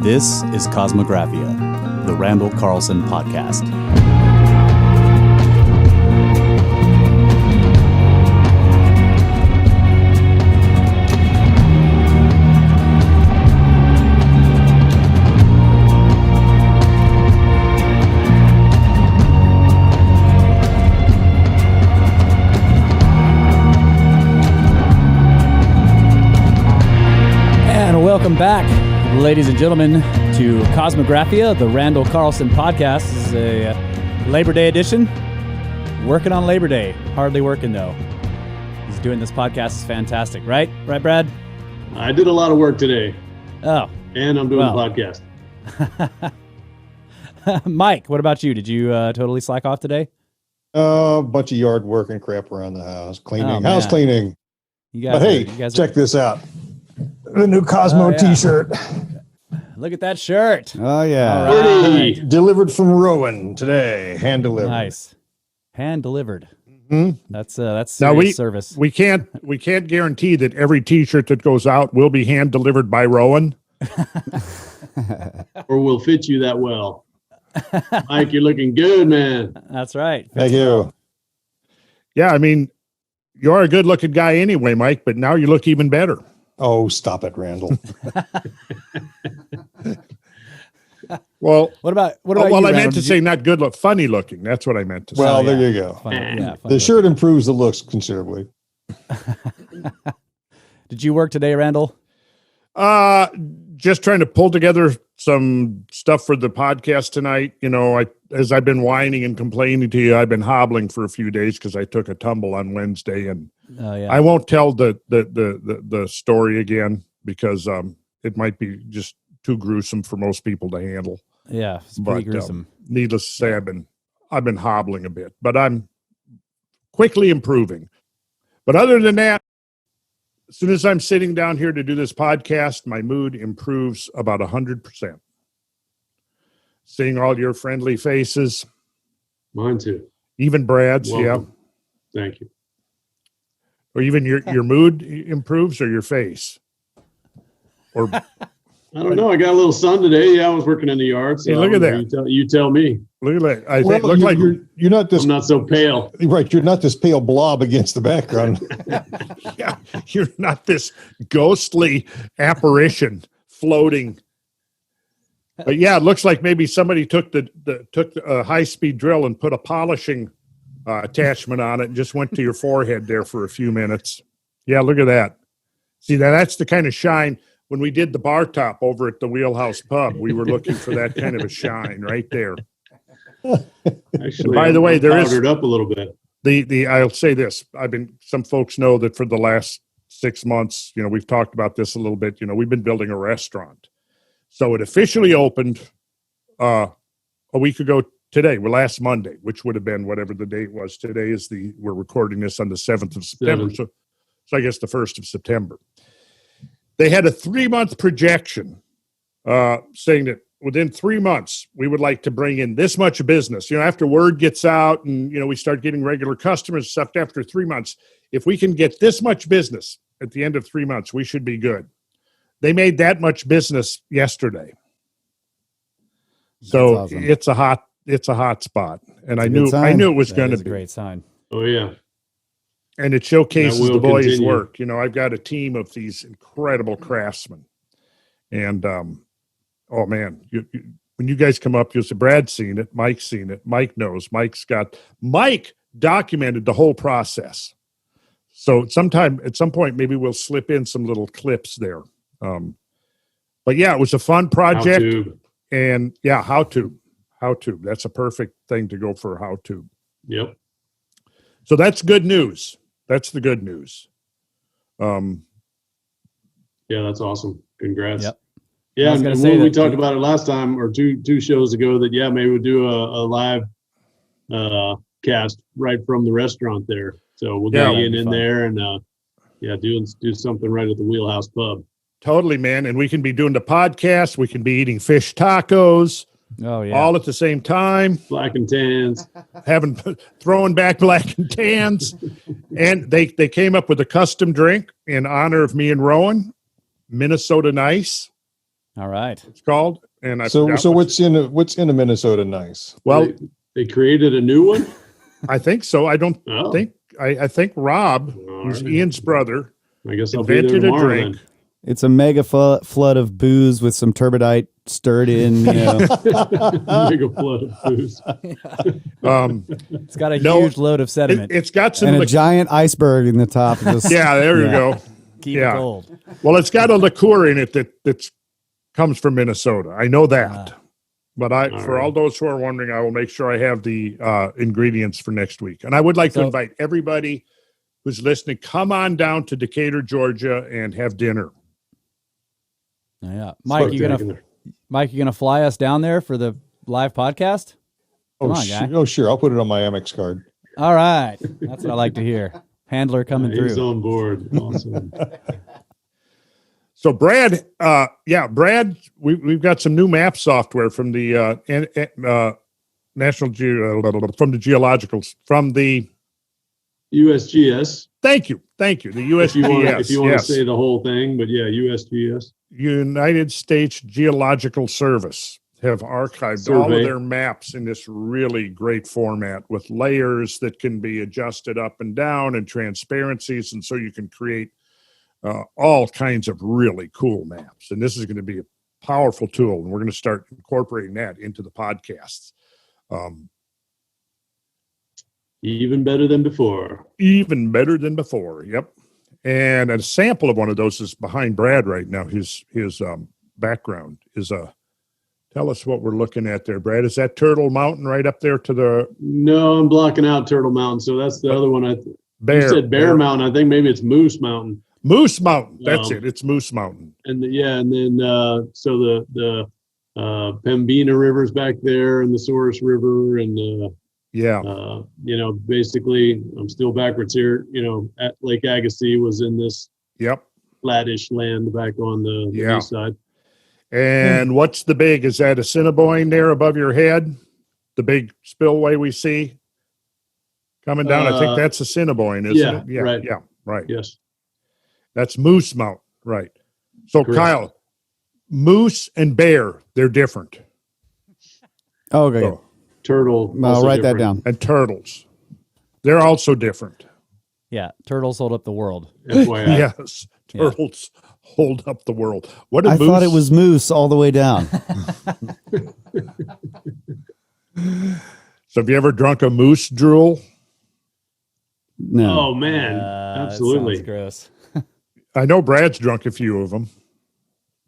This is Kosmographia, the Randall Carlson podcast. And welcome back, ladies and gentlemen, to Kosmographia, the Randall Carlson podcast. This is a Labor Day edition. Working on Labor Day. Hardly working, though. He's doing this podcast is fantastic, right? Right, Brad? I did a lot of work today. Oh. And I'm doing the podcast. Mike, what about you? Did you totally slack off today? A bunch of yard work and crap around the house. Cleaning. House cleaning. But hey, check this out. The new Cosmo t-shirt. Look at that shirt. Oh, yeah. Right. Delivered from Rowan today. Hand delivered. Nice. Hand delivered. Mm-hmm. That's serious service. We can't guarantee that every t-shirt that goes out will be hand delivered by Rowan. Or will fit you that well. Mike, you're looking good, man. That's right. Thank you. Yeah, I mean, you're a good looking guy anyway, Mike, but now you look even better. Oh, stop it, Randall. Well, what about well, you, I Randall? meant to say not good look, funny looking. That's what I meant to say. Well, there you go. Funny the shirt improves the looks considerably. Did you work today, Randall? Just trying to pull together some stuff for the podcast tonight. You know, as I've been whining and complaining to you, I've been hobbling for a few days because I took a tumble on Wednesday, and I won't tell the story again because it might be just too gruesome for most people to handle. Yeah, it's pretty gruesome. Needless to say, I've been hobbling a bit, but I'm quickly improving. But other than that, as soon as I'm sitting down here to do this podcast, my mood improves about 100%. Seeing all your friendly faces. Mine too. Even Brad's, Welcome. Yeah. Thank you. Or even your mood improves or your face? Or I don't know. I got a little sun today. Yeah, I was working in the yard. So hey, look at that. You tell me. Look at that. You're not this. I'm not so pale. Right. You're not this pale blob against the background. Yeah, you're not this ghostly apparition floating. But yeah, it looks like maybe somebody took a high-speed drill and put a polishing attachment on it and just went to your forehead there for a few minutes. Yeah, look at that. See, that's the kind of shine. When we did the bar top over at the Wheelhouse Pub, we were looking for that kind of a shine right there. Actually, by the way, there is powdered up a little bit. I'll say this. Some folks know that for the last 6 months, we've talked about this a little bit. We've been building a restaurant. So it officially opened a week ago today, last Monday, which would have been whatever the date was. Today we're recording this on the 7th of September. So I guess the 1st of September. They had a 3-month projection saying that within 3 months, we would like to bring in this much business. After word gets out and, we start getting regular customers and stuff after 3 months, if we can get this much business at the end of 3 months, we should be good. They made that much business yesterday. So awesome. It's a hot spot. And I knew it was going to be a great sign. Oh, yeah. And it showcases the boys' work. I've got a team of these incredible craftsmen. And, oh, man, when you guys come up, you'll say, Brad's seen it, Mike's seen it, Mike knows. Mike documented the whole process. So at some point, maybe we'll slip in some little clips there. But, yeah, it was a fun project. How-to. And, yeah, how-to. That's a perfect thing to go for how-to. Yep. So that's good news. That's the good news. Yeah, that's awesome. Congrats. Yep. Yeah, and we talked about it last time or two shows ago that, maybe we'll do a live cast right from the restaurant there. So we'll get Ian in there and, do something right at the Wheelhouse Pub. Totally, man. And we can be doing the podcast. We can be eating fish tacos. Oh, yeah. All at the same time. Black and tans. Throwing back black and tans. And they came up with a custom drink in honor of me and Rowan, Minnesota Nice. All right. It's called. And so what's in Minnesota nice? Well, they created a new one. I think so. I don't think. I think Rob, who's Ian's brother, I guess I'll be there invented a tomorrow drink. then. It's a mega flood of booze with some turbidite stirred in. Mega flood of booze. It's got a huge load of sediment. It's got some and a giant iceberg in the top of this. Yeah, there you go. Keep it cold. Well, it's got a liqueur in it that comes from Minnesota. I know that. But for all those who are wondering, I will make sure I have the ingredients for next week. And I would like to invite everybody who's listening, come on down to Decatur, Georgia, and have dinner. Yeah, Mike, you gonna fly us down there for the live podcast? Come on, guy. Oh, sure. I'll put it on my Amex card. All right, that's what I like to hear. Handler coming through. He's on board. Awesome. So Brad, we've got some new map software from the from the USGS. Thank you. The USGS. If you want to say the whole thing, but yeah, USGS. United States Geological Service have archived all of their maps in this really great format with layers that can be adjusted up and down and transparencies, and so you can create all kinds of really cool maps. And this is going to be a powerful tool, and we're going to start incorporating that into the podcasts. Even better than before. Yep. And a sample of one of those is behind Brad right now. His background is tell us what we're looking at there, Brad. Is that Turtle Mountain right up there to the? No, I'm blocking out Turtle Mountain. So that's the other one. You said Bear Mountain. I think maybe it's Moose Mountain. Moose Mountain. That's it. It's Moose Mountain. And then so the Pembina River's back there, and the Souris River, and basically I'm still backwards here. At Lake Agassiz was in this flattish land back on the east side. And what's the big? Is that Assiniboine there above your head? The big spillway we see coming down. I think that's Assiniboine, isn't it? Yeah. Right. Yeah. Right. Yes. That's Moose Mountain. Right. So Correct. Kyle, moose and bear, they're different. Oh, okay. So, turtle. I'll write that down. And turtles, they're also different. Yeah, turtles hold up the world. FYI. Yes, turtles hold up the world. What I thought it was moose all the way down. So have you ever drunk a moose drool? No. Oh man, absolutely. That sounds gross. I know Brad's drunk a few of them.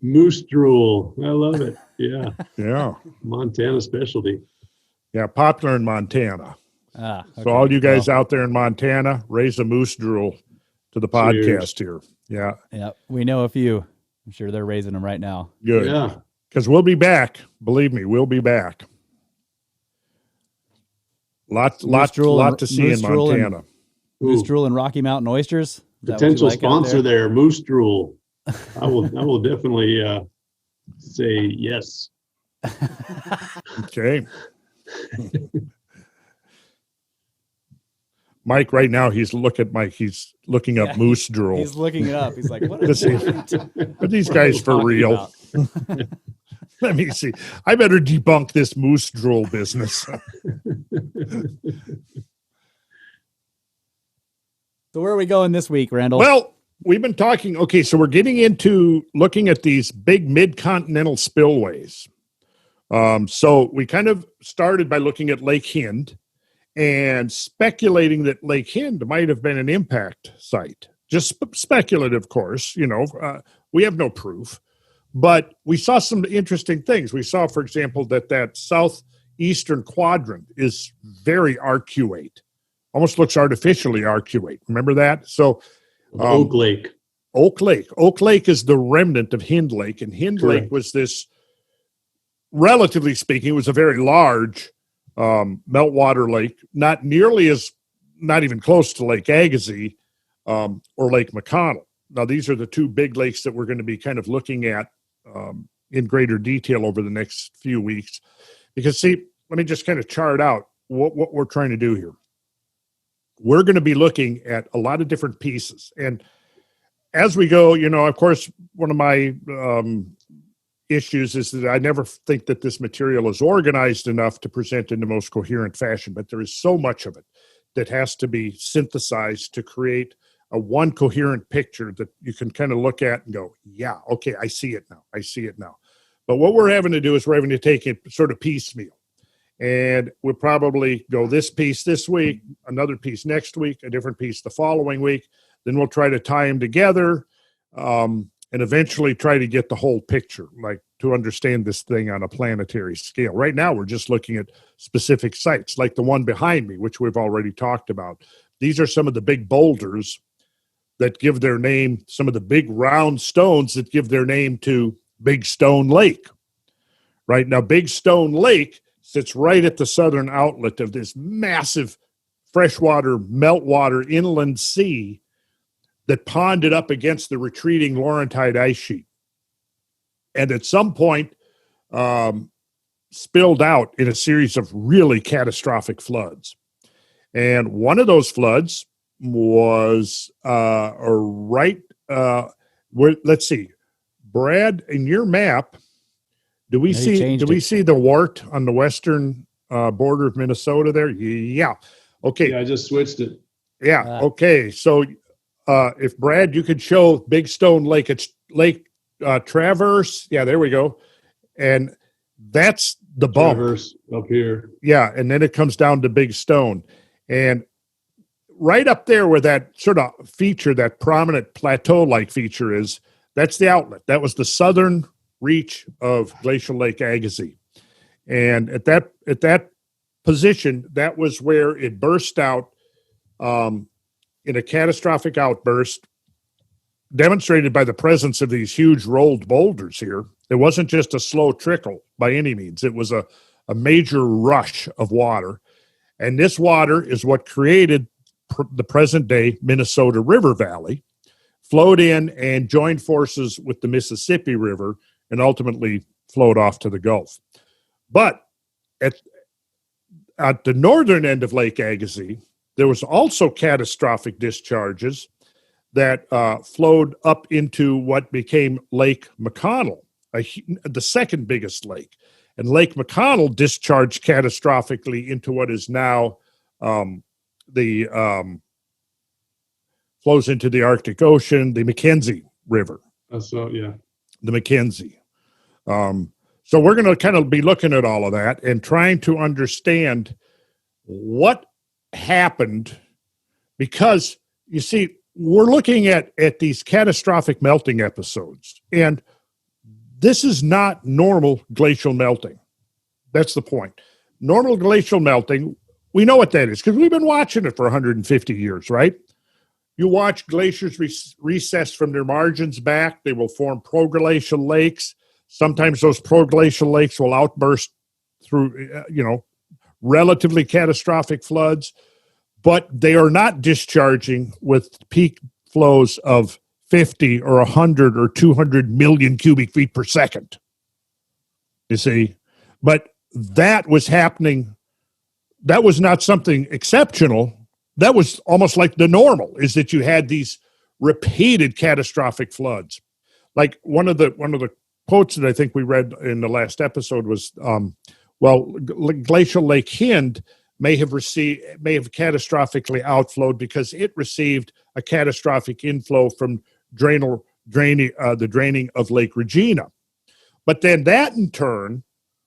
Moose drool. I love it. Yeah. Yeah. Montana specialty. Yeah, popular in Montana. Okay. So all you guys out there in Montana, raise a moose drool to the podcast here. Yeah. Yeah, we know a few. I'm sure they're raising them right now. Good. Yeah. Because we'll be back. Believe me, we'll be back. Lot to see in Montana. Moose drool and Rocky Mountain oysters. Potential sponsor there, Moose Drool. I will definitely say yes. Okay. Mike, right now, he's looking up moose drool. He's looking it up. He's like, what is Are these guys for real? Let me see. I better debunk this moose drool business. So where are we going this week, Randall? Well, we've been talking. Okay, so we're getting into looking at these big mid-continental spillways. So we kind of started by looking at Lake Hind and speculating that Lake Hind might have been an impact site. Just speculative, of course. We have no proof. But we saw some interesting things. We saw, for example, that southeastern quadrant is very arcuate. Almost looks artificially arcuate. Remember that? So Oak Lake. Oak Lake is the remnant of Hind Lake, and Hind Correct. Lake was this, relatively speaking, it was a very large meltwater lake, not even close to Lake Agassiz or Lake McConnell. Now, these are the two big lakes that we're going to be kind of looking at in greater detail over the next few weeks. Because, see, let me just kind of chart out what we're trying to do here. We're going to be looking at a lot of different pieces. And as we go, of course, one of my issues is that I never think that this material is organized enough to present in the most coherent fashion, but there is so much of it that has to be synthesized to create a one coherent picture that you can kind of look at and go, yeah, okay, I see it now. But what we're having to do is we're having to take it sort of piecemeal. And we'll probably go this piece this week, another piece next week, a different piece the following week. Then we'll try to tie them together and eventually try to get the whole picture, like to understand this thing on a planetary scale. Right now, we're just looking at specific sites, like the one behind me, which we've already talked about. These are some of the big boulders that give their name, some of the big round stones that give their name to Big Stone Lake. Right now, Big Stone Lake sits right at the southern outlet of this massive freshwater, meltwater inland sea that ponded up against the retreating Laurentide ice sheet. And at some point, spilled out in a series of really catastrophic floods. And one of those floods was let's see, Brad, in your map, do we see the wart on the western border of Minnesota there? Yeah. Okay. Yeah, I just switched it. Yeah. Okay. So if Brad, you could show Big Stone Lake, it's Lake Traverse. Yeah, there we go. And that's the bump. Traverse up here. Yeah. And then it comes down to Big Stone. And right up there where that sort of feature, that prominent plateau-like feature is, that's the outlet. That was the southern reach of Glacial Lake Agassiz. And at that position, that was where it burst out in a catastrophic outburst, demonstrated by the presence of these huge rolled boulders here. It wasn't just a slow trickle by any means. It was a major rush of water. And this water is what created the present-day Minnesota River Valley, flowed in and joined forces with the Mississippi River, and ultimately flowed off to the Gulf. But at the northern end of Lake Agassiz, there was also catastrophic discharges that flowed up into what became Lake McConnell, the second biggest lake. And Lake McConnell discharged catastrophically into what is now flows into the Arctic Ocean, the Mackenzie River. Yeah. The Mackenzie. So we're going to kind of be looking at all of that and trying to understand what happened, because you see, we're looking at these catastrophic melting episodes, and this is not normal glacial melting. That's the point. Normal glacial melting, we know what that is because we've been watching it for 150 years, right? You watch glaciers recess from their margins back. They will form proglacial lakes. Sometimes those proglacial lakes will outburst through, relatively catastrophic floods, but they are not discharging with peak flows of 50 or 100 or 200 million cubic feet per second. You see, but that was happening. That was not something exceptional. That was almost like the normal, is that you had these repeated catastrophic floods. Like one of the quotes that I think we read in the last episode was, Glacial Lake Hind may have catastrophically outflowed because it received a catastrophic inflow from the draining of Lake Regina. But then that in turn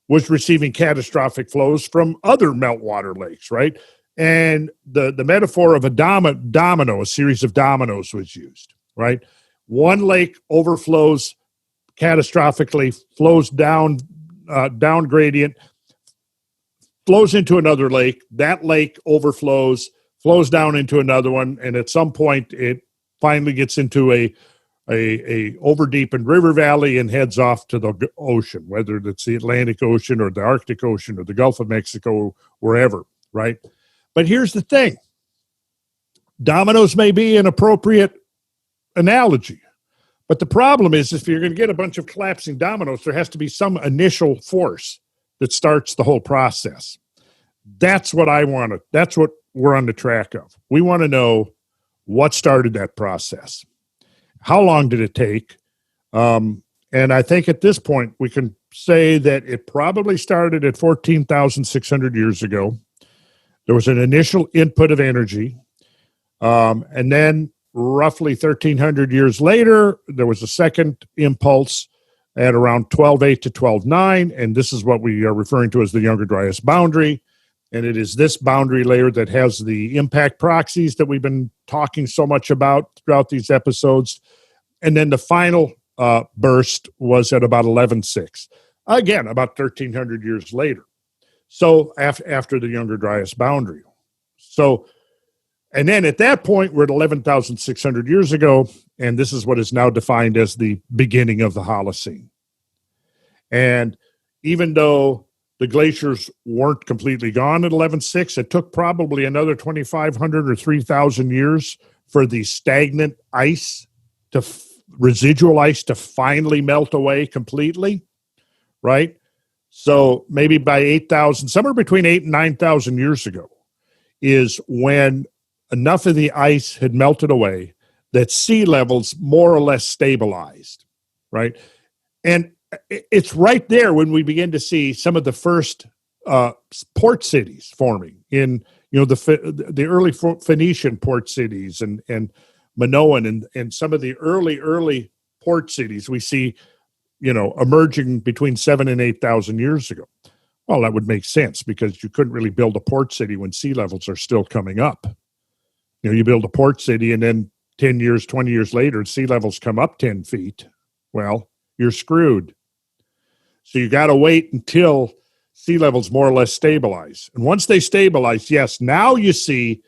was receiving catastrophic flows from other meltwater lakes, right? And the metaphor of a series of dominoes was used, right? One lake overflows catastrophically, flows down gradient, flows into another lake. That lake overflows, flows down into another one, and at some point it finally gets into a over-deepened river valley and heads off to the ocean, whether it's the Atlantic Ocean or the Arctic Ocean or the Gulf of Mexico, wherever, right? But here's the thing. Dominoes may be an appropriate analogy, but the problem is if you're going to get a bunch of collapsing dominoes, there has to be some initial force that starts the whole process. That's what that's what we're on the track of. We want to know what started that process. How long did it take? And And I think at this point, we can say that it probably started at 14,600 years ago. There was an initial input of energy. And then roughly 1,300 years later, there was a second impulse at around 12.8 to 12.9. And this is what we are referring to as the Younger Dryas boundary. And it is this boundary layer that has the impact proxies that we've been talking so much about throughout these episodes. And then the final burst was at about 11.6. Again, about 1,300 years later. So after the Younger Dryas boundary. So, and then at that point, we're at 11,600 years ago, and this is what is now defined as the beginning of the Holocene. And even though the glaciers weren't completely gone at 11.6, it took probably another 2,500 or 3,000 years for the stagnant ice to residual ice to finally melt away completely, right? So maybe by 8,000, somewhere between 8 and 9,000 years ago is when enough of the ice had melted away that sea levels more or less stabilized, right? And it's right there when we begin to see some of the first port cities forming in, the early Phoenician port cities and Minoan and some of the early port cities we see, emerging between 7,000 and 8,000 years ago. Well, that would make sense because you couldn't really build a port city when sea levels are still coming up. You build a port city and then 10 years, 20 years later, sea levels come up 10 feet. Well, you're screwed. So you got to wait until sea levels more or less stabilize. And once they stabilize, yes, now you see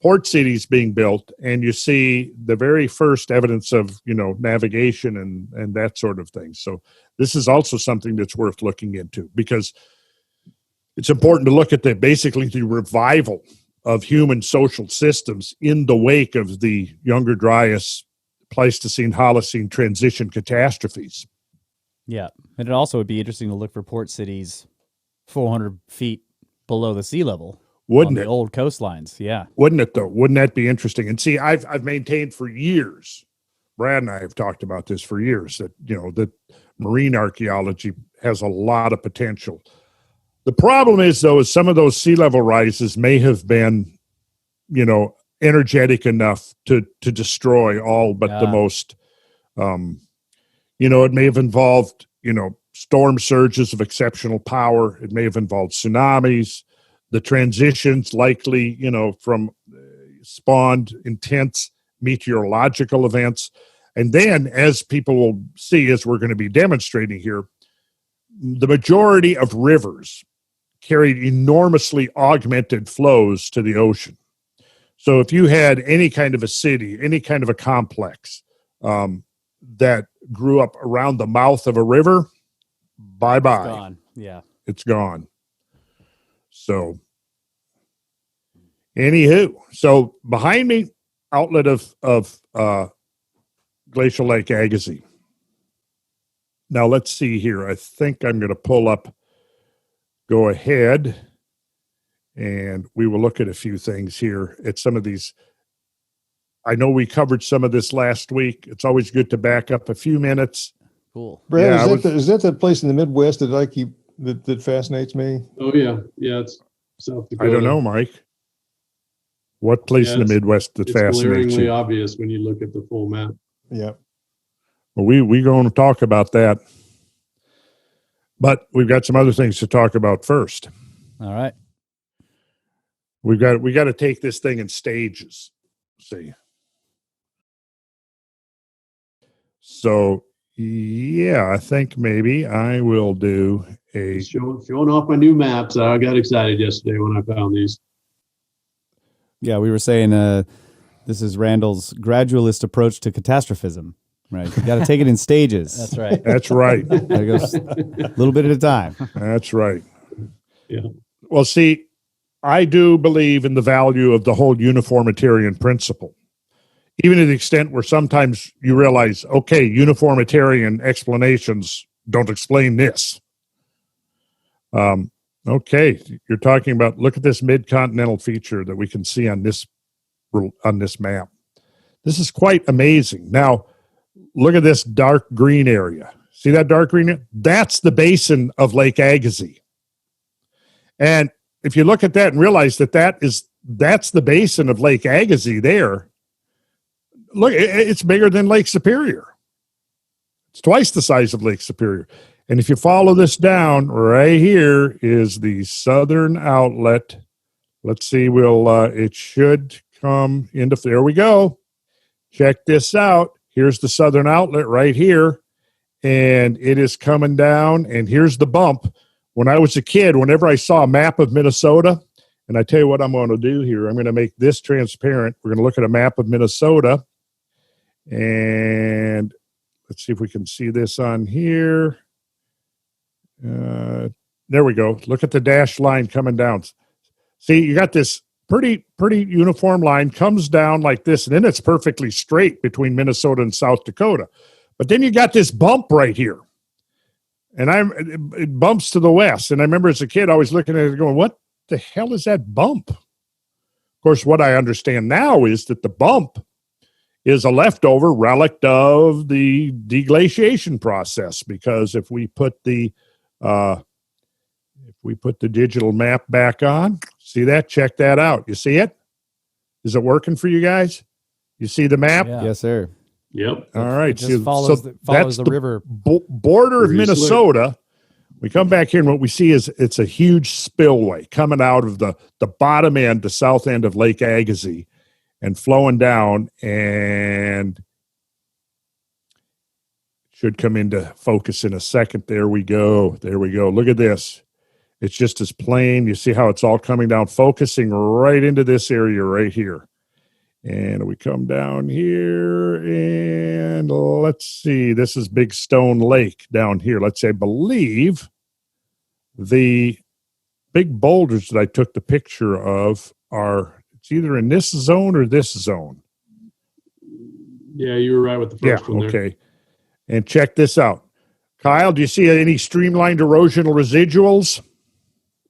port cities being built and you see the very first evidence of, navigation and that sort of thing. So this is also something that's worth looking into because it's important to look at basically the revival of human social systems in the wake of the Younger Dryas Pleistocene Holocene transition catastrophes. Yeah. And it also would be interesting to look for port cities 400 feet below the sea level. Wouldn't on it? The old coastlines, yeah. Wouldn't it, though? Wouldn't that be interesting? And see, I've maintained for years, Brad and I have talked about this for years, that, that marine archaeology has a lot of potential. The problem is, though, is some of those sea level rises may have been, energetic enough to destroy all but the most, it may have involved, storm surges of exceptional power. It may have involved tsunamis. The transitions likely, from spawned intense meteorological events. And then, as people will see, as we're going to be demonstrating here, the majority of rivers carried enormously augmented flows to the ocean. So if you had any kind of a city, any kind of a complex that grew up around the mouth of a river, bye-bye. It's gone. Yeah. It's gone. So, anywho, so behind me, outlet of Glacial Lake Agassiz. Now let's see here. I think I'm going to pull up. Go ahead, and we will look at a few things here at some of these. I know we covered some of this last week. It's always good to back up a few minutes. Cool. Brad, is that that place in the Midwest that I keep that fascinates me? Oh yeah, it's South Dakota. I don't know, Mike. What place in the Midwest that fascinates you? It's glaringly obvious when you look at the full map. Yeah. Well, we're going to talk about that, but we've got some other things to talk about first. All right. We got to take this thing in stages. See. So, yeah, I think maybe I will do a showing off my new maps. I got excited yesterday when I found these. Yeah, we were saying this is Randall's gradualist approach to catastrophism, right? You got to take it in stages. That's right. That's right. It goes a little bit at a time. That's right. Yeah. Well, see, I do believe in the value of the whole uniformitarian principle, even to the extent where sometimes you realize, okay, uniformitarian explanations don't explain this. Okay, you're talking about, look at this mid-continental feature that we can see on this map. This is quite amazing. Now, look at this dark green area. See that dark green? That's the basin of Lake Agassiz. And if you look at that and realize that's the basin of Lake Agassiz there, look, it's bigger than Lake Superior. It's twice the size of Lake Superior. And if you follow this down, right here is the southern outlet. Let's see, it should come into, there we go. Check this out. Here's the southern outlet right here. And it is coming down, and here's the bump. When I was a kid, whenever I saw a map of Minnesota, and I tell you what I'm going to do here, I'm going to make this transparent. We're going to look at a map of Minnesota, and let's see if we can see this on here. There we go. Look at the dashed line coming down. See, you got this pretty uniform line, comes down like this, and then it's perfectly straight between Minnesota and South Dakota. But then you got this bump right here, and it bumps to the west. And I remember as a kid always looking at it going, what the hell is that bump? Of course, what I understand now is that the bump is a leftover relic of the deglaciation process, because if we put the digital map back on, see that? Check that out. You see it? Is it working for you guys? You see the map? Yeah. Yes, sir. Yep. All right. It just follows the river. Border of Minnesota. We come back here, and what we see is it's a huge spillway coming out of the bottom end, the south end of Lake Agassiz, and flowing down, and should come into focus in a second. There we go. Look at this. It's just as plain. You see how it's all coming down, focusing right into this area right here. And we come down here, and let's see. This is Big Stone Lake down here. Let's say, I believe the big boulders that I took the picture of are, it's either in this zone or this zone. Yeah, you were right with the first one there. Okay. And check this out. Kyle, do you see any streamlined erosional residuals?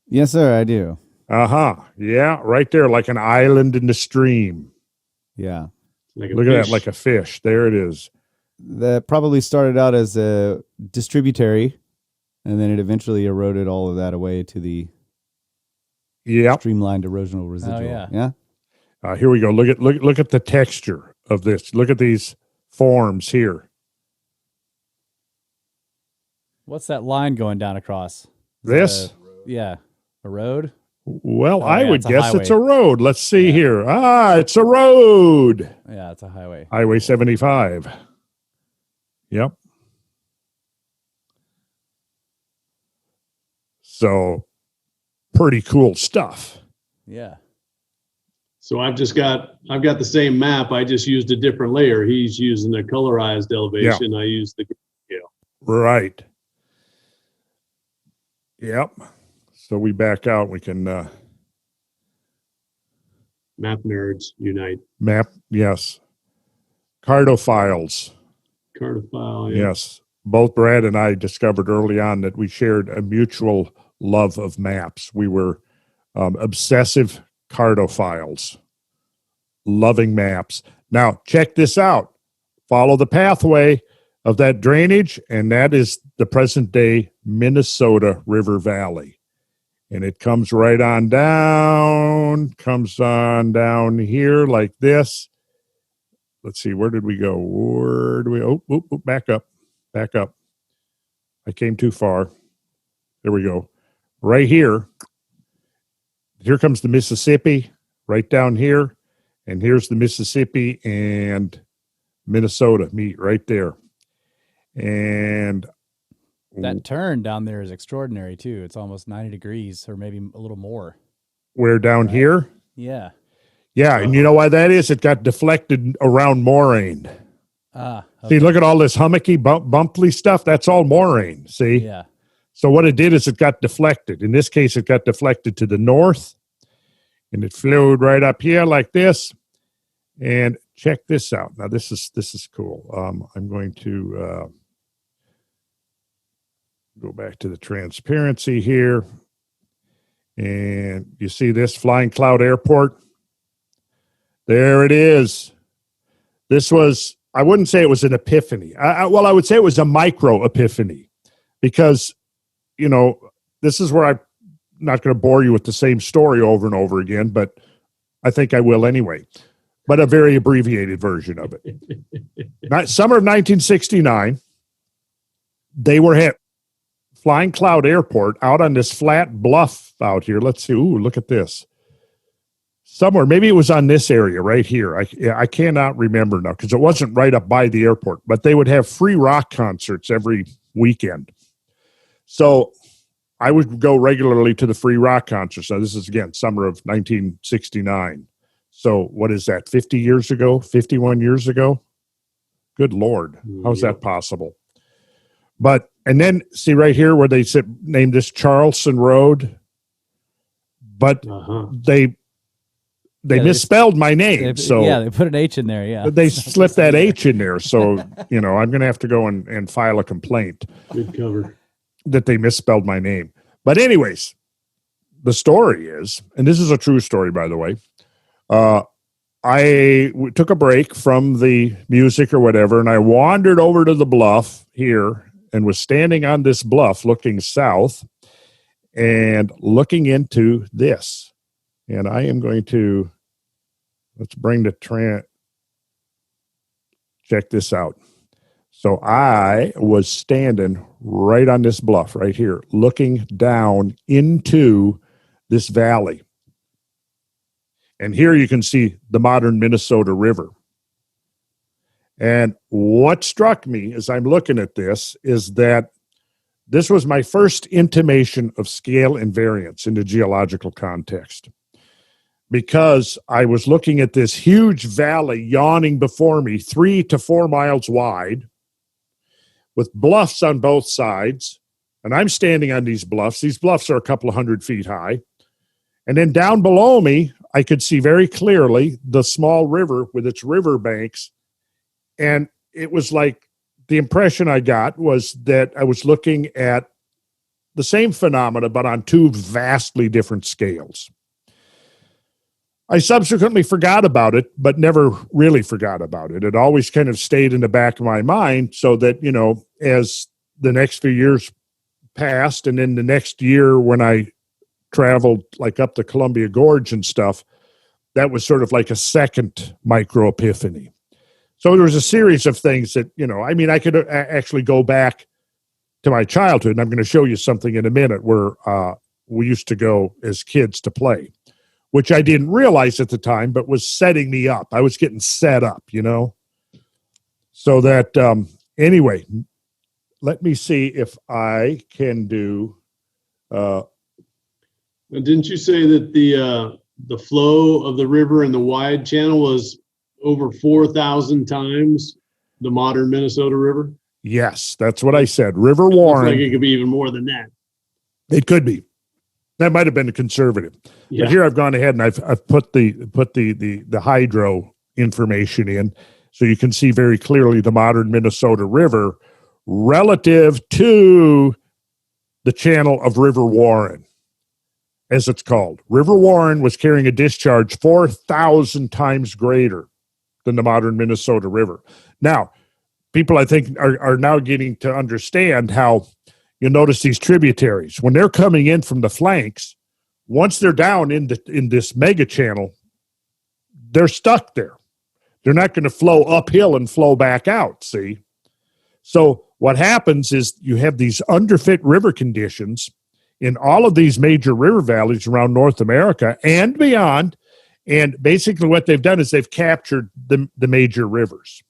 Yes, sir, I do. Uh-huh. Yeah, right there, like an island in the stream. Yeah. Like a Look at fish. that, like a fish. There it is. That probably started out as a distributary, and then it eventually eroded all of that away to the streamlined erosional residual. Oh, yeah. Here we go. Look at the texture of this. Look at these forms here. What's that line going down across? This? A road? Well, I would it's a guess highway. it's a road. Let's see here. It's a road. Yeah, it's a highway. Highway 75. Yep. So, pretty cool stuff. Yeah. So I've got the same map. I just used a different layer. He's using a colorized elevation. I used the scale. Right. Yep. So we back out. We can Map nerds unite. map. Yes. Cardophiles. Cartophile. Yeah. Yes. Both Brad and I discovered early on that we shared a mutual love of maps. We were obsessive cardophiles, loving maps. Now, check this out. Follow the pathway of that drainage, and that is the present-day Minnesota River Valley. And it comes right on down, comes on down here like this. Let's see, where did we go? Back up. I came too far. There we go. Right here. Here comes the Mississippi, right down here. And here's the Mississippi and Minnesota meet right there. And that turn down there is extraordinary, too. It's almost 90 degrees or maybe a little more. Where down here? Yeah. Yeah, and you know why that is? It got deflected around moraine. Okay. See, look at all this hummocky, bumply stuff. That's all moraine, see? Yeah. So what it did is it got deflected. In this case, it got deflected to the north, and it flowed right up here like this. And check this out. Now, this is cool. I'm going to go back to the transparency here. And you see this Flying Cloud Airport? There it is. This was I wouldn't say it was an epiphany. I would say it was a micro epiphany, because, this is where I'm not going to bore you with the same story over and over again, but I think I will anyway. But a very abbreviated version of it. Summer of 1969, they were at Flying Cloud Airport out on this flat bluff out here. Let's see. Ooh, look at this. Somewhere, maybe it was on this area right here. I cannot remember now because it wasn't right up by the airport, but they would have free rock concerts every weekend. So I would go regularly to the free rock concerts. Now, this is, again, summer of 1969. So what is that, 50 years ago, 51 years ago? Good Lord. How's that possible? But, and then see right here where they named this Charleston Road, but they misspelled my name. They put an H in there. Yeah, they slipped that H in there. So, I'm going to have to go and file a complaint. Good cover. That they misspelled my name. But anyways, the story is, and this is a true story, by the way, I took a break from the music or whatever, and I wandered over to the bluff here and was standing on this bluff looking south and looking into this. And I am going to, let's bring the check this out. So I was standing right on this bluff right here, looking down into this valley. And here you can see the modern Minnesota River. And what struck me as I'm looking at this is that this was my first intimation of scale and variance in the geological context. Because I was looking at this huge valley yawning before me, 3 to 4 miles wide, with bluffs on both sides. And I'm standing on these bluffs. These bluffs are a couple of 100 feet high. And then down below me, I could see very clearly the small river with its river banks. And it was like, the impression I got was that I was looking at the same phenomena, but on 2 vastly different scales. I subsequently forgot about it, but never really forgot about it. It always kind of stayed in the back of my mind, so that, as the next few years passed, and then the next year when I traveled like up the Columbia Gorge and stuff, that was sort of like a second micro epiphany. So there was a series of things that, I could actually go back to my childhood, and I'm going to show you something in a minute where we used to go as kids to play, which I didn't realize at the time, but was setting me up. I was getting set up, So that, anyway, let me see if I can do. Didn't you say that the flow of the river in the wide channel was over 4,000 times the modern Minnesota River? Yes, that's what I said. River Warren. Looks like it could be even more than that. It could be. That might have been a conservative. Yeah. But here I've gone ahead and I've put the hydro information in, so you can see very clearly the modern Minnesota River relative to the channel of River Warren, as it's called. River Warren was carrying a discharge 4,000 times greater than the modern Minnesota River. Now, people, I think, are now getting to understand how you'll notice these tributaries. When they're coming in from the flanks, once they're down in this mega channel, they're stuck there. They're not going to flow uphill and flow back out, see? So what happens is you have these underfit river conditions in all of these major river valleys around North America and beyond. And basically what they've done is they've captured the major rivers.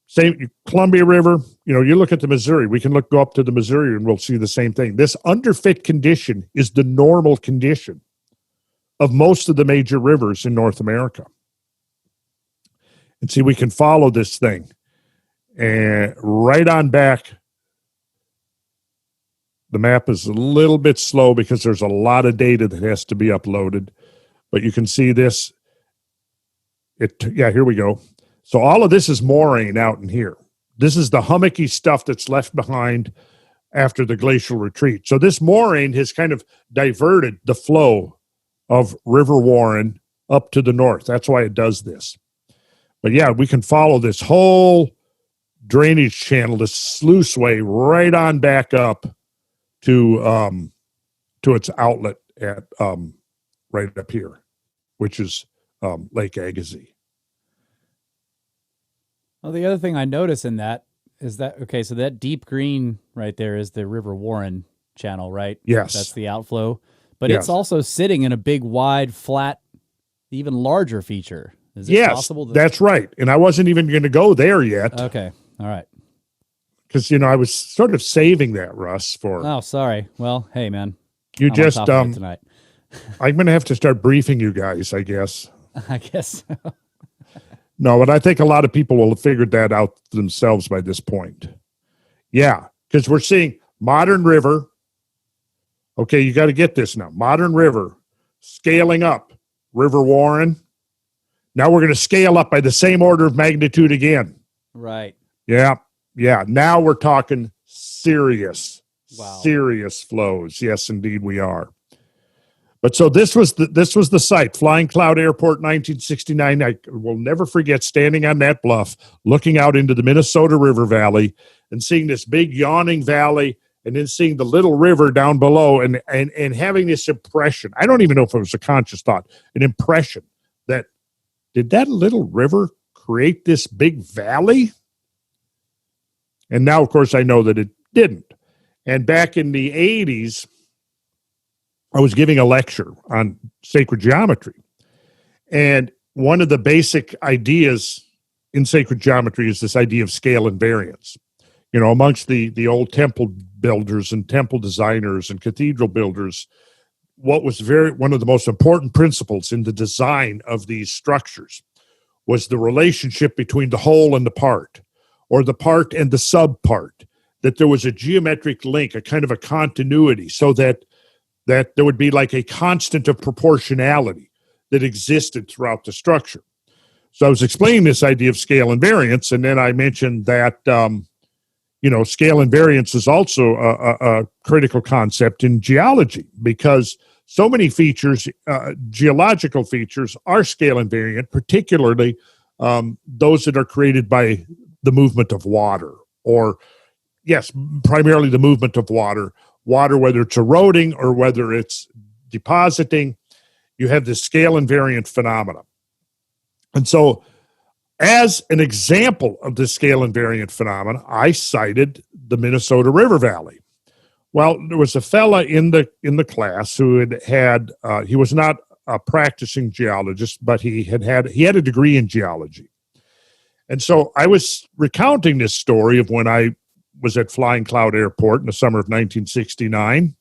Same Columbia River, you look at the Missouri. We can go up to the Missouri and we'll see the same thing. This underfit condition is the normal condition of most of the major rivers in North America. And see, we can follow this thing. And right on back, the map is a little bit slow because there's a lot of data that has to be uploaded. But you can see this. Here we go. So all of this is moraine out in here. This is the hummocky stuff that's left behind after the glacial retreat. So this moraine has kind of diverted the flow of River Warren up to the north. That's why it does this. But yeah, we can follow this whole drainage channel, this sluiceway, right on back up to its outlet at right up here, which is Lake Agassiz. Well, the other thing I notice in that is that, okay, so that deep green right there is the River Warren channel, right? Yes. That's the outflow. But it's also sitting in a big, wide, flat, even larger feature. Is it possible? That's right. And I wasn't even going to go there yet. Okay. All right. Because, I was sort of saving that, Russ, for... Oh, sorry. Well, hey, man. You just... tonight. I'm going to have to start briefing you guys, I guess. I guess so. No, but I think a lot of people will have figured that out themselves by this point. Yeah, because we're seeing modern river. Okay, you got to get this now. Modern river, scaling up. River Warren. Now we're going to scale up by the same order of magnitude again. Right. Yeah. Now we're talking serious flows. Yes, indeed we are. But so this was the site, Flying Cloud Airport, 1969. I will never forget standing on that bluff, looking out into the Minnesota River Valley and seeing this big yawning valley and then seeing the little river down below and having this impression. I don't even know if it was a conscious thought, an impression that, did that little river create this big valley? And now, of course, I know that it didn't. And back in the 80s, I was giving a lecture on sacred geometry. And one of the basic ideas in sacred geometry is this idea of scale and variance. Amongst the old temple builders and temple designers and cathedral builders, what was one of the most important principles in the design of these structures was the relationship between the whole and the part, or the part and the subpart, that there was a geometric link, a kind of a continuity, so that there would be like a constant of proportionality that existed throughout the structure. So I was explaining this idea of scale and variance, and then I mentioned that, scale and variance is also a critical concept in geology, because so many features, geological features, are scale and variant, particularly those that are created by the movement of water, or, yes, primarily the movement of water, whether it's eroding or whether it's depositing. You have this scale and variant phenomena. And so, as an example of this scale and variant phenomena, I cited the Minnesota River Valley. Well, there was a fella in the class who had he was not a practicing geologist, but he had a degree in geology. And so I was recounting this story of when I was at Flying Cloud Airport in the summer of 1969,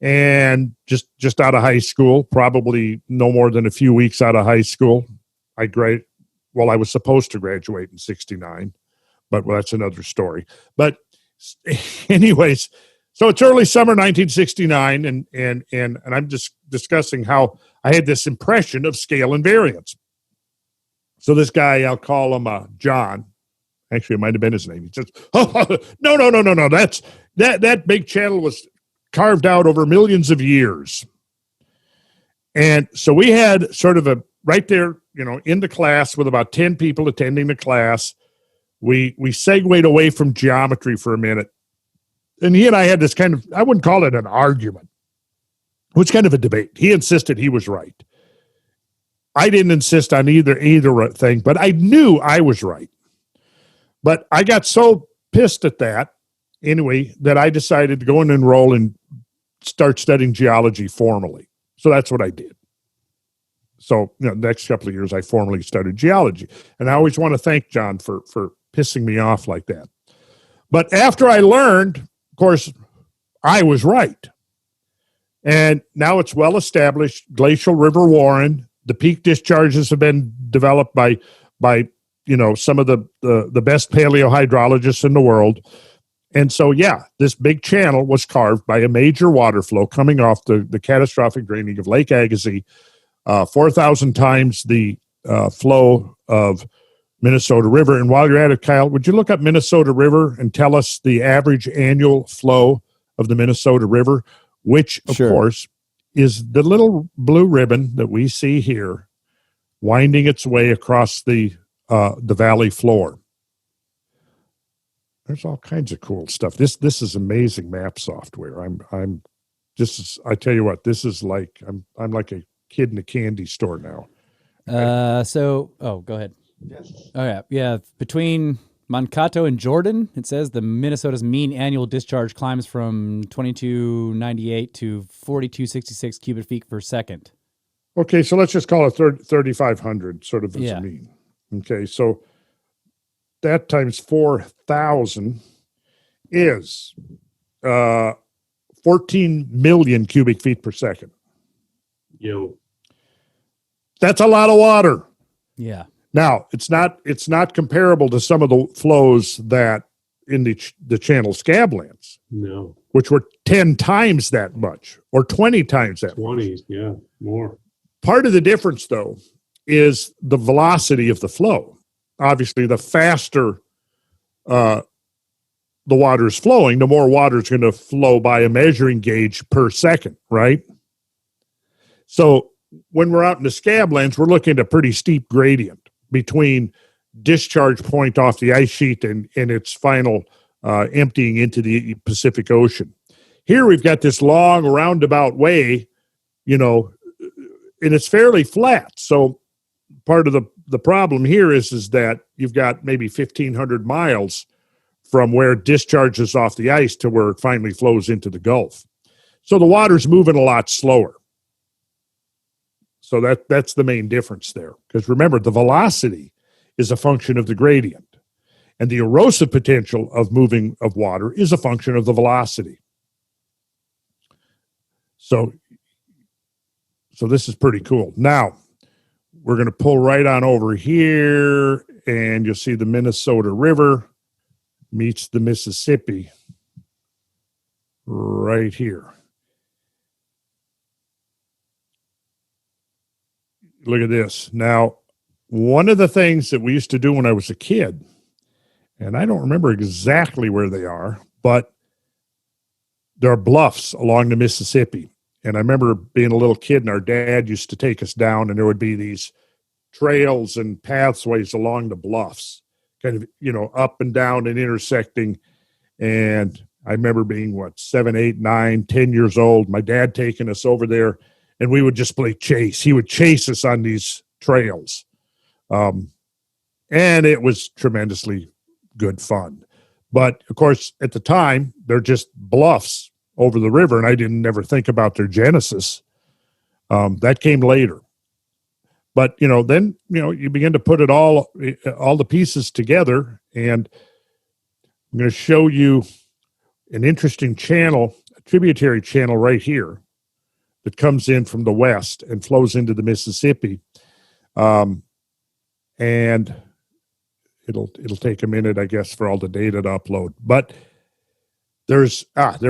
and just out of high school, probably no more than a few weeks out of high school. I was supposed to graduate in 69, but that's another story. But anyways, so it's early summer 1969, and I'm just discussing how I had this impression of scale and variance. So this guy, I'll call him John. Actually, it might have been his name. He says, "Oh, no. That big channel was carved out over millions of years." And so we had sort of right there, in the class with about 10 people attending the class, we segued away from geometry for a minute. And he and I had this kind of, I wouldn't call it an argument. It was kind of a debate. He insisted he was right. I didn't insist on either thing, but I knew I was right. But I got so pissed at that, anyway, that I decided to go and enroll and start studying geology formally. So that's what I did. So, the next couple of years, I formally studied geology. And I always want to thank John for pissing me off like that. But after I learned, of course, I was right. And now it's well established, Glacial River Warren. The peak discharges have been developed by some of the best paleohydrologists in the world. And so, this big channel was carved by a major water flow coming off the catastrophic draining of Lake Agassiz, 4,000 times the flow of Minnesota River. And while you're at it, Kyle, would you look up Minnesota River and tell us the average annual flow of the Minnesota River, which, of course, is the little blue ribbon that we see here, winding its way across the the valley floor. There's all kinds of cool stuff. This is amazing map software. I tell you what, this is like I'm like a kid in a candy store now. Go ahead. Yes. Oh yeah. Between Mankato and Jordan, it says the Minnesota's mean annual discharge climbs from 2298 to 4266 cubic feet per second. Okay, so let's just call it 3,500 sort of as a mean. Okay, so that times 4,000 is 14 million cubic feet per second. Yo. That's a lot of water. Yeah. Now, it's not comparable to some of the flows that in the channel scablands. No. Which were 10 times that much or 20 times that 20, much. yeah, more. Part of the difference, though, is the velocity of the flow. Obviously, the faster the water is flowing, the more water is going to flow by a measuring gauge per second, right? So when we're out in the scablands, we're looking at a pretty steep gradient between discharge point off the ice sheet and its final emptying into the Pacific Ocean. Here we've got this long roundabout way, and it's fairly flat. So part of the problem here is that you've got maybe 1,500 miles from where it discharges off the ice to where it finally flows into the Gulf. So the water's moving a lot slower. So that's the main difference there. Because remember, the velocity is a function of the gradient. And the erosive potential of moving of water is a function of the velocity. So this is pretty cool. Now, we're going to pull right on over here, and you'll see the Minnesota River meets the Mississippi right here. Look at this. Now, one of the things that we used to do when I was a kid, and I don't remember exactly where they are, but there are bluffs along the Mississippi. And I remember being a little kid, and our dad used to take us down, and there would be these trails and pathways along the bluffs, kind of, up and down and intersecting. And I remember being, 7, 8, 9, 10 years old, my dad taking us over there, and we would just play chase. He would chase us on these trails. And it was tremendously good fun. But, of course, at the time, they're just bluffs over the river, and I didn't never think about their genesis. That came later. But, then, you begin to put it all the pieces together, and I'm going to show you an interesting channel, a tributary channel right here that comes in from the west and flows into the Mississippi. And it'll take a minute, I guess, for all the data to upload. But there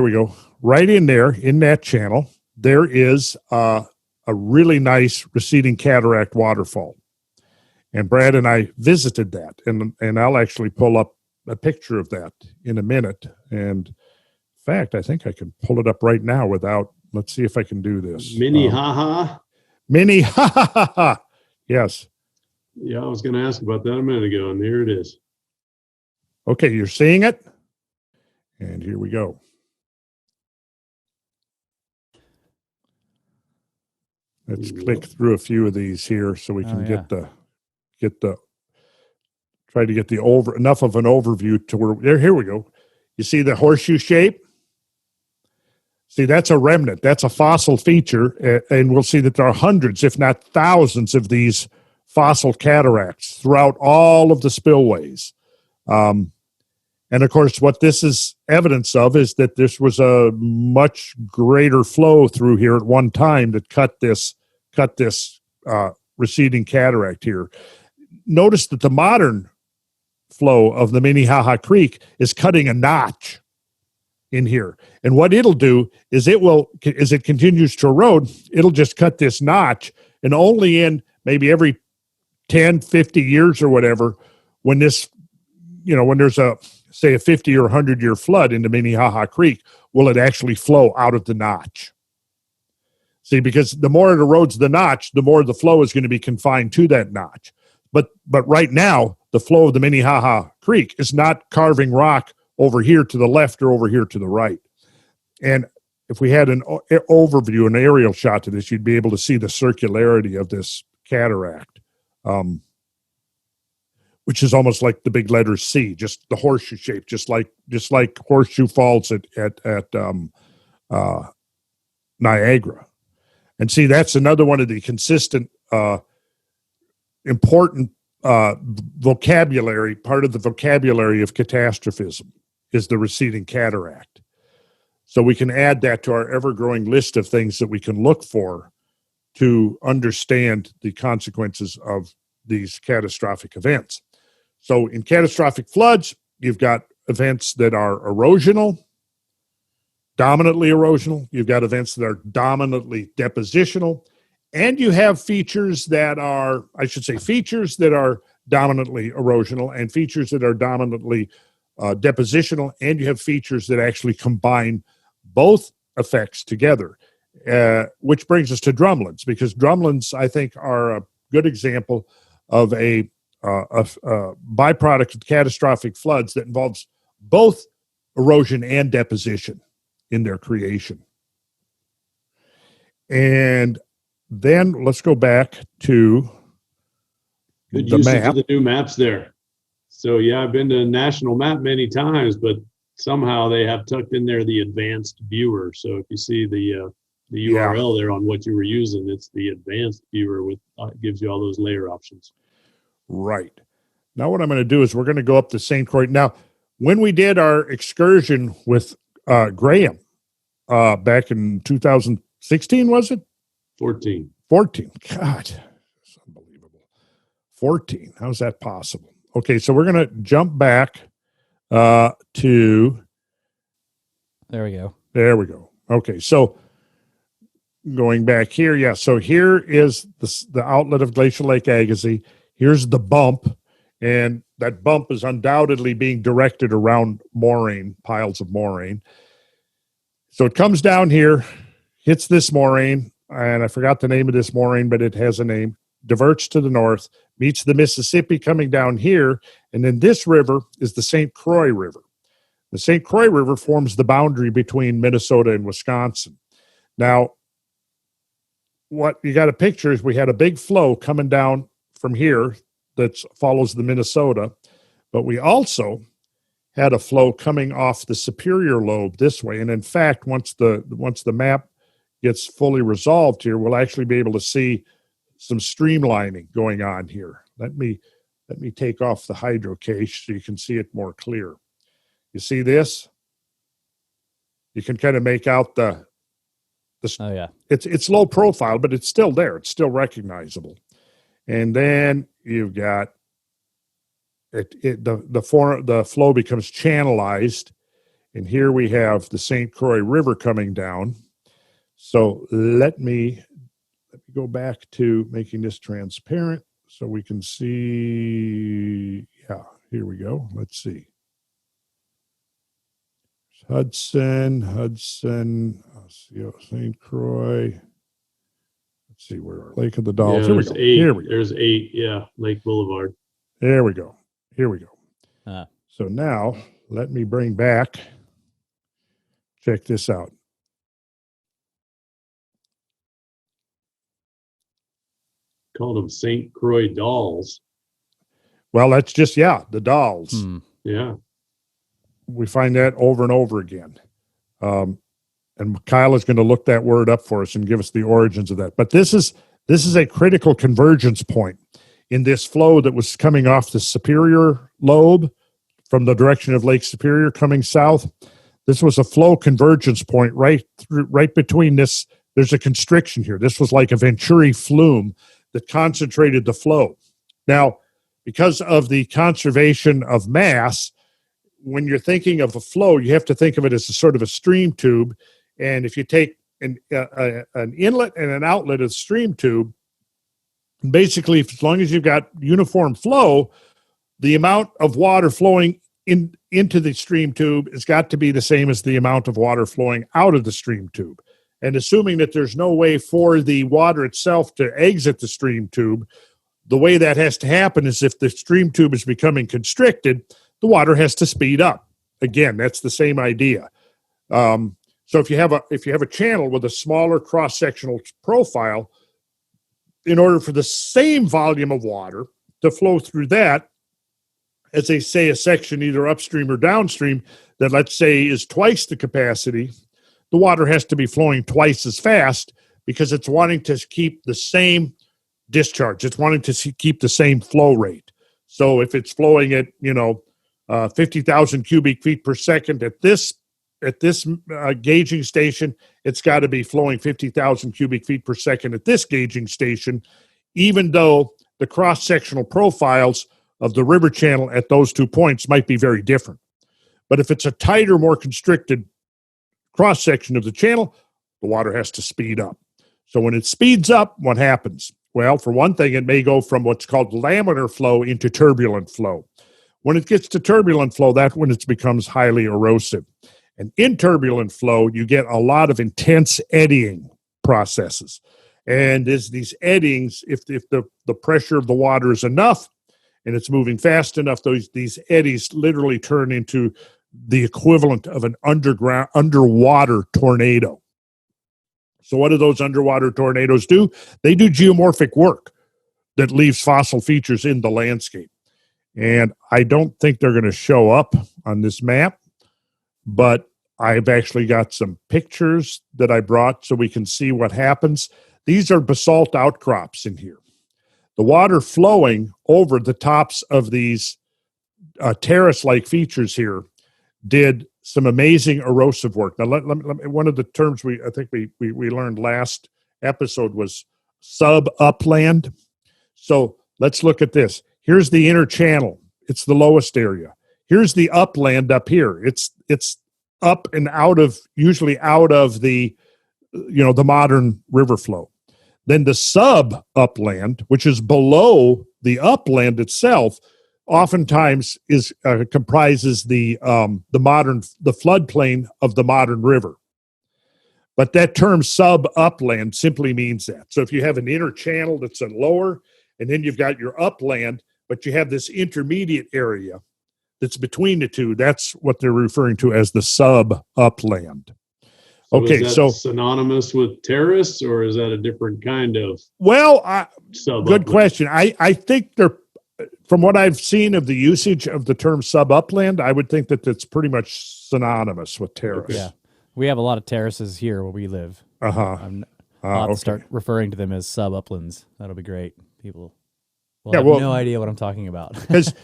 we go. Right in there, in that channel, there is a really nice receding cataract waterfall. And Brad and I visited that. And I'll actually pull up a picture of that in a minute. And in fact, I think I can pull it up right now without, let's see if I can do this. Minnehaha? Minnehaha. Yes. Yeah, I was going to ask about that a minute ago, and here it is. Okay, you're seeing it? And here we go. Let's click through a few of these here so we can get the try to get enough of an overview to where here we go. You see the horseshoe shape? See, that's a remnant. That's a fossil feature, and we'll see that there are hundreds, if not thousands, of these fossil cataracts throughout all of the spillways. And of course, what this is evidence of is that this was a much greater flow through here at one time that cut this receding cataract here. Notice that the modern flow of the Minnehaha Creek is cutting a notch in here. And what it'll do is as it continues to erode, it'll just cut this notch, and only in maybe every 10, 50 years or whatever, when this, when there's say a 50 or 100-year flood into Minnehaha Creek, will it actually flow out of the notch. See, because the more it erodes the notch, the more the flow is going to be confined to that notch. But right now, the flow of the Minnehaha Creek is not carving rock over here to the left or over here to the right. And if we had an overview, an aerial shot of this, you'd be able to see the circularity of this cataract, which is almost like the big letter C, just the horseshoe shape, just like Horseshoe Falls at Niagara. And see, that's another one of the consistent, important vocabulary. Part of the vocabulary of catastrophism is the receding cataract. So we can add that to our ever-growing list of things that we can look for to understand the consequences of these catastrophic events. So in catastrophic floods, you've got events that are erosional, dominantly erosional. You've got events that are dominantly depositional. And you have features that are dominantly erosional and features that are dominantly depositional. And you have features that actually combine both effects together, which brings us to drumlins, because drumlins, I think, are a good example of a byproduct of catastrophic floods that involves both erosion and deposition in their creation. And then let's go back to good the usage map. of the new maps there. So yeah, I've been to National Map many times, but somehow they have tucked in there the advanced viewer. So if you see the URL there on what you were using, it's the advanced viewer with gives you all those layer options. Right. Now what I'm going to do is we're going to go up to St. Croix. Now, when we did our excursion with Graham back in 2016, was it? 14. God, it's unbelievable. 14. How's that possible? Okay, so we're going to jump back to. There we go. There we go. Okay, so going back here, yeah. So here is the outlet of Glacial Lake Agassiz. Here's the bump, and that bump is undoubtedly being directed around moraine, piles of moraine. So it comes down here, hits this moraine, and I forgot the name of this moraine, but it has a name, diverts to the north, meets the Mississippi coming down here, and then this river is the St. Croix River. The St. Croix River forms the boundary between Minnesota and Wisconsin. Now, what you got a picture is we had a big flow coming down from here that follows the Minnesota, but we also had a flow coming off the Superior Lobe this way. And in fact, once the map gets fully resolved here, we'll actually be able to see some streamlining going on here. Let me take off the hydro cache so you can see it more clear. You see this? You can kind of make out the Oh yeah. It's low profile, but it's still there. It's still recognizable. And then you've got the flow becomes channelized, and here we have the St. Croix River coming down. So let me go back to making this transparent so we can see. Yeah, here we go. Let's see. Hudson, St. Croix. Let's see where Lake of the Dolls. Yeah, Here we go. There's 8. Yeah, Lake Boulevard. There we go. Here we go. So now let me bring back. Check this out. Called them St. Croix Dolls. Well, that's just the dolls. Yeah. We find that over and over again. And Kyle is going to look that word up for us and give us the origins of that. But this is a critical convergence point in this flow that was coming off the Superior Lobe from the direction of Lake Superior coming south. This was a flow convergence point right between this. There's a constriction here. This was like a Venturi flume that concentrated the flow. Now, because of the conservation of mass, when you're thinking of a flow, you have to think of it as a sort of a stream tube. And if you take an inlet and an outlet of the stream tube, basically, as long as you've got uniform flow, the amount of water flowing into the stream tube has got to be the same as the amount of water flowing out of the stream tube. And assuming that there's no way for the water itself to exit the stream tube, the way that has to happen is if the stream tube is becoming constricted, the water has to speed up. Again, that's the same idea. So if you have a channel with a smaller cross-sectional profile, in order for the same volume of water to flow through that, as they say, a section either upstream or downstream that, let's say, is twice the capacity, the water has to be flowing twice as fast because it's wanting to keep the same discharge. It's wanting to keep the same flow rate. So if it's flowing at 50,000 cubic feet per second at this gauging station, it's got to be flowing 50,000 cubic feet per second at this gauging station, even though the cross-sectional profiles of the river channel at those 2 points might be very different. But if it's a tighter, more constricted cross-section of the channel, the water has to speed up. So when it speeds up, what happens? Well, for one thing, it may go from what's called laminar flow into turbulent flow. When it gets to turbulent flow, that's when it becomes highly erosive. And in turbulent flow, you get a lot of intense eddying processes. And as these eddyings, if the pressure of the water is enough and it's moving fast enough, these eddies literally turn into the equivalent of an underwater tornado. So what do those underwater tornadoes do? They do geomorphic work that leaves fossil features in the landscape. And I don't think they're going to show up on this map, but I've actually got some pictures that I brought so we can see what happens. These are basalt outcrops in here. The water flowing over the tops of these terrace-like features here did some amazing erosive work. Now, one of the terms I think we learned last episode was sub-upland. So let's look at this. Here's the inner channel. It's the lowest area. Here's the upland up here. It's up and usually out of the modern river flow. Then the sub-upland, which is below the upland itself, oftentimes comprises the floodplain of the modern river. But that term sub-upland simply means that. So if you have an inner channel that's a lower, and then you've got your upland, but you have this intermediate area that's between the two, that's what they're referring to as the sub-upland. Okay, is that synonymous with terrace, or is that a different kind of? Well, good question. I think they're, from what I've seen of the usage of the term sub-upland, I would think that it's pretty much synonymous with terrace. Yeah, we have a lot of terraces here where we live. Uh-huh. I'll have to start referring to them as sub-uplands. That'll be great. People will have no idea what I'm talking about. Because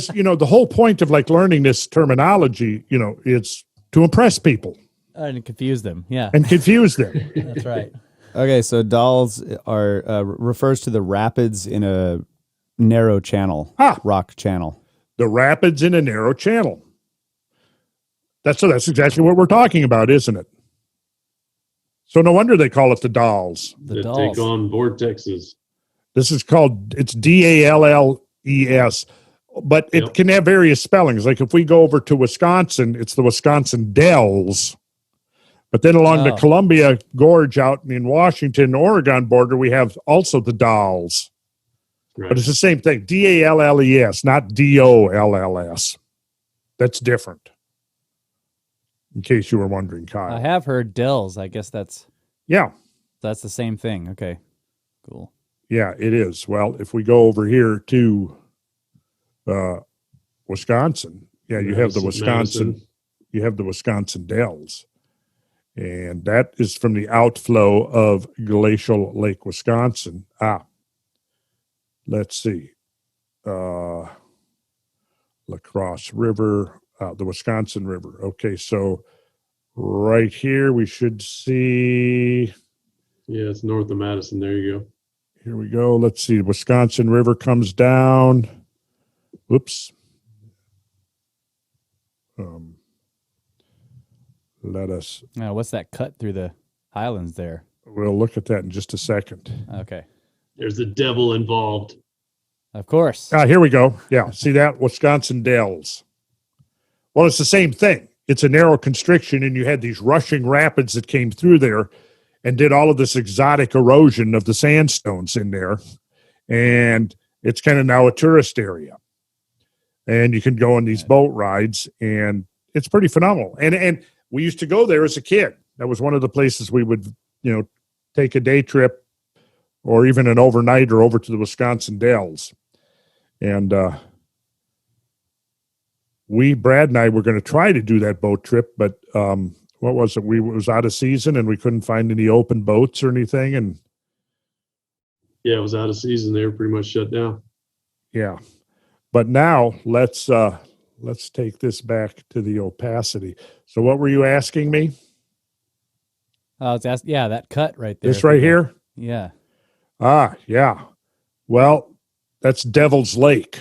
the whole point of learning this terminology, is to impress people. And confuse them, yeah. And confuse them. That's right. Okay, so Dalles refers to the rapids in a narrow channel, rock channel. The rapids in a narrow channel. That's exactly what we're talking about, isn't it? So no wonder they call it the Dalles. That take on vortexes. This is called, it's Dalles, but it can have various spellings. Like if we go over to Wisconsin, it's the Wisconsin Dells. But then along the Columbia Gorge out in Washington, Oregon border, we have also the Dalles. Right. But it's the same thing, Dalles, not Dolls. That's different. In case you were wondering, Kyle. I have heard Dells. I guess that's the same thing. Okay, cool. Yeah, it is. Well, if we go over here to Wisconsin, you have the Wisconsin. You have the Wisconsin Dells. And that is from the outflow of Glacial Lake, Wisconsin. Let's see. La Crosse River, the Wisconsin River. Okay, so right here we should see. Yeah, it's north of Madison. There you go. Here we go. Let's see. Wisconsin River comes down. Whoops. Let us. Now, what's that cut through the highlands there? We'll look at that in just a second. Okay. There's the devil involved. Of course. Here we go. Yeah, see that? Wisconsin Dells. Well, it's the same thing. It's a narrow constriction, and you had these rushing rapids that came through there and did all of this exotic erosion of the sandstones in there. And It's kind of now a tourist area. And you can go on these boat rides, and it's pretty phenomenal. And we used to go there as a kid. That was one of the places we would, take a day trip or even an overnighter over to the Wisconsin Dells. And Brad and I were going to try to do that boat trip, but what was it? It was out of season, and we couldn't find any open boats or anything. And yeah, it was out of season. They were pretty much shut down. Yeah. But now let's take this back to the opacity. So what were you asking me? I was asking, that cut right there. This right here? Yeah. Yeah. Well, that's Devil's Lake.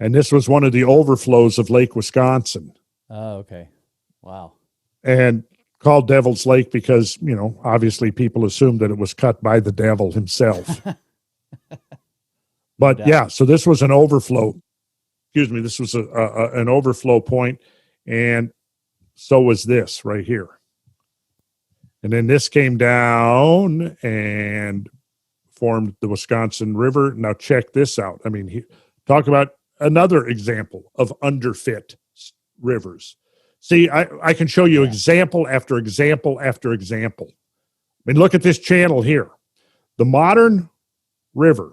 And this was one of the overflows of Lake Wisconsin. Oh, okay. Wow. And called Devil's Lake because, obviously people assumed that it was cut by the devil himself. But so this was an overflow. Excuse me, this was an overflow point, and so was this right here. And then this came down and formed the Wisconsin River. Now check this out. I mean, talk about another example of underfit rivers. See, I can show you example after example after example. I mean, look at this channel here. The modern river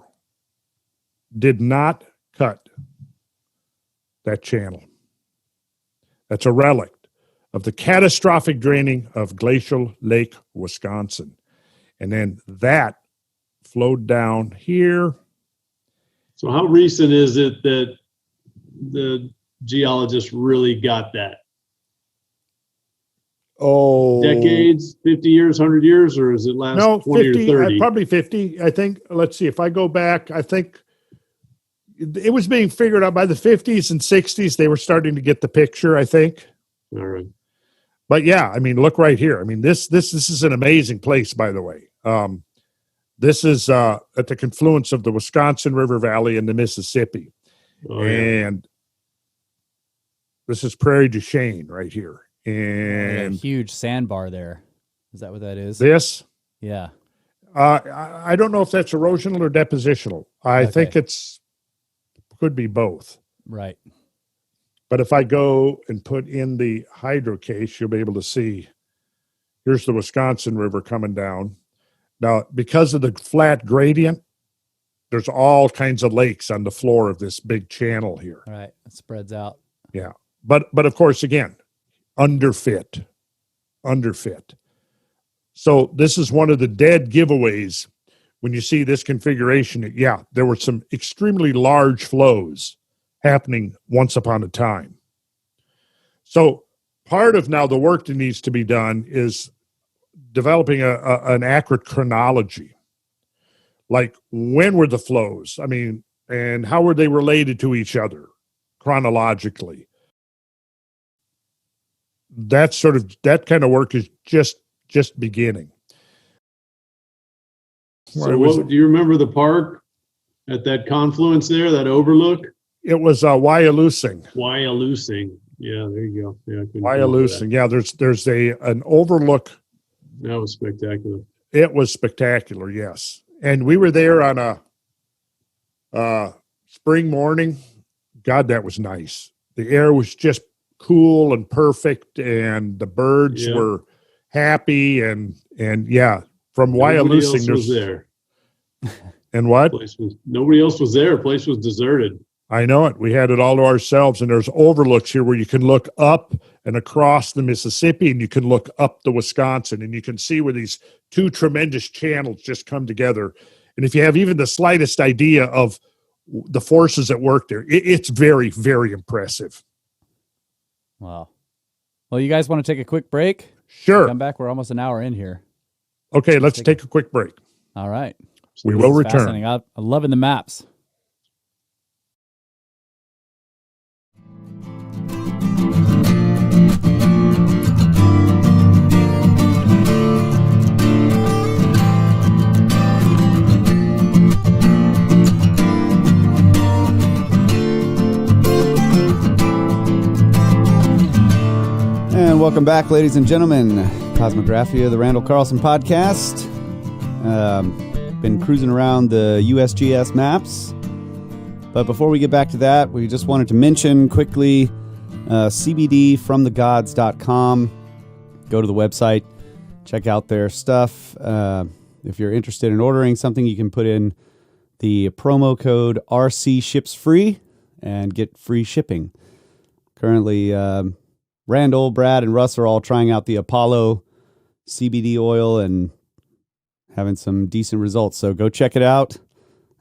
did not cut that channel. That's a relic of the catastrophic draining of Glacial Lake, Wisconsin. And then that flowed down here. So how recent is it that the geologists really got that? Oh, decades, 50 years, 100 years, or is it last 20 50, or 30? Probably 50. I think, let's see, if I go back, I think it was being figured out by the 50s and 60s. They were starting to get the picture, I think. All right. But yeah, I mean, look right here. I mean, this is an amazing place, by the way. This is at the confluence of the Wisconsin River Valley and the Mississippi. Oh, yeah. And this is Prairie du Chien right here. And a huge sandbar there. Is that what that is? This? Yeah. I don't know if that's erosional or depositional. I think could be both. Right. But if I go and put in the hydro case, you'll be able to see, here's the Wisconsin River coming down. Now, because of the flat gradient, there's all kinds of lakes on the floor of this big channel here. Right. It spreads out. Yeah. But of course, again, underfit. So this is one of the dead giveaways. When you see this configuration, there were some extremely large flows happening once upon a time. So part of now the work that needs to be done is developing an accurate chronology. Like, when were the flows? I mean, and how were they related to each other chronologically? That kind of work is just beginning. So do you remember the park at that confluence there, that overlook? It was Wyalusing. Wyalusing. Yeah, there you go. Yeah, Wyalusing. Yeah, there's an overlook. That was spectacular. It was spectacular, yes. And we were there on a spring morning. God, that was nice. The air was just cool and perfect, and the birds were happy, and from Wyalusing was there. And what? Nobody else was there. The place was deserted. I know it. We had it all to ourselves, and there's overlooks here where you can look up and across the Mississippi, and you can look up the Wisconsin, and you can see where these two tremendous channels just come together. And if you have even the slightest idea of the forces at work there, it's very, very impressive. Wow. Well, you guys want to take a quick break? Sure. Come back. We're almost an hour in here. Okay, let's take a quick break. All right. We will return. Fascinating. I'm loving the maps. And welcome back, ladies and gentlemen. Kosmographia, the Randall Carlson podcast. been cruising around the USGS maps. But before we get back to that, we just wanted to mention quickly cbdfromthegods.com. Go to the website, check out their stuff. If you're interested in ordering something, you can put in the promo code RCShipsFree and get free shipping. Currently, Randall, Brad, and Russ are all trying out the Apollo CBD oil and having some decent results. So go check it out.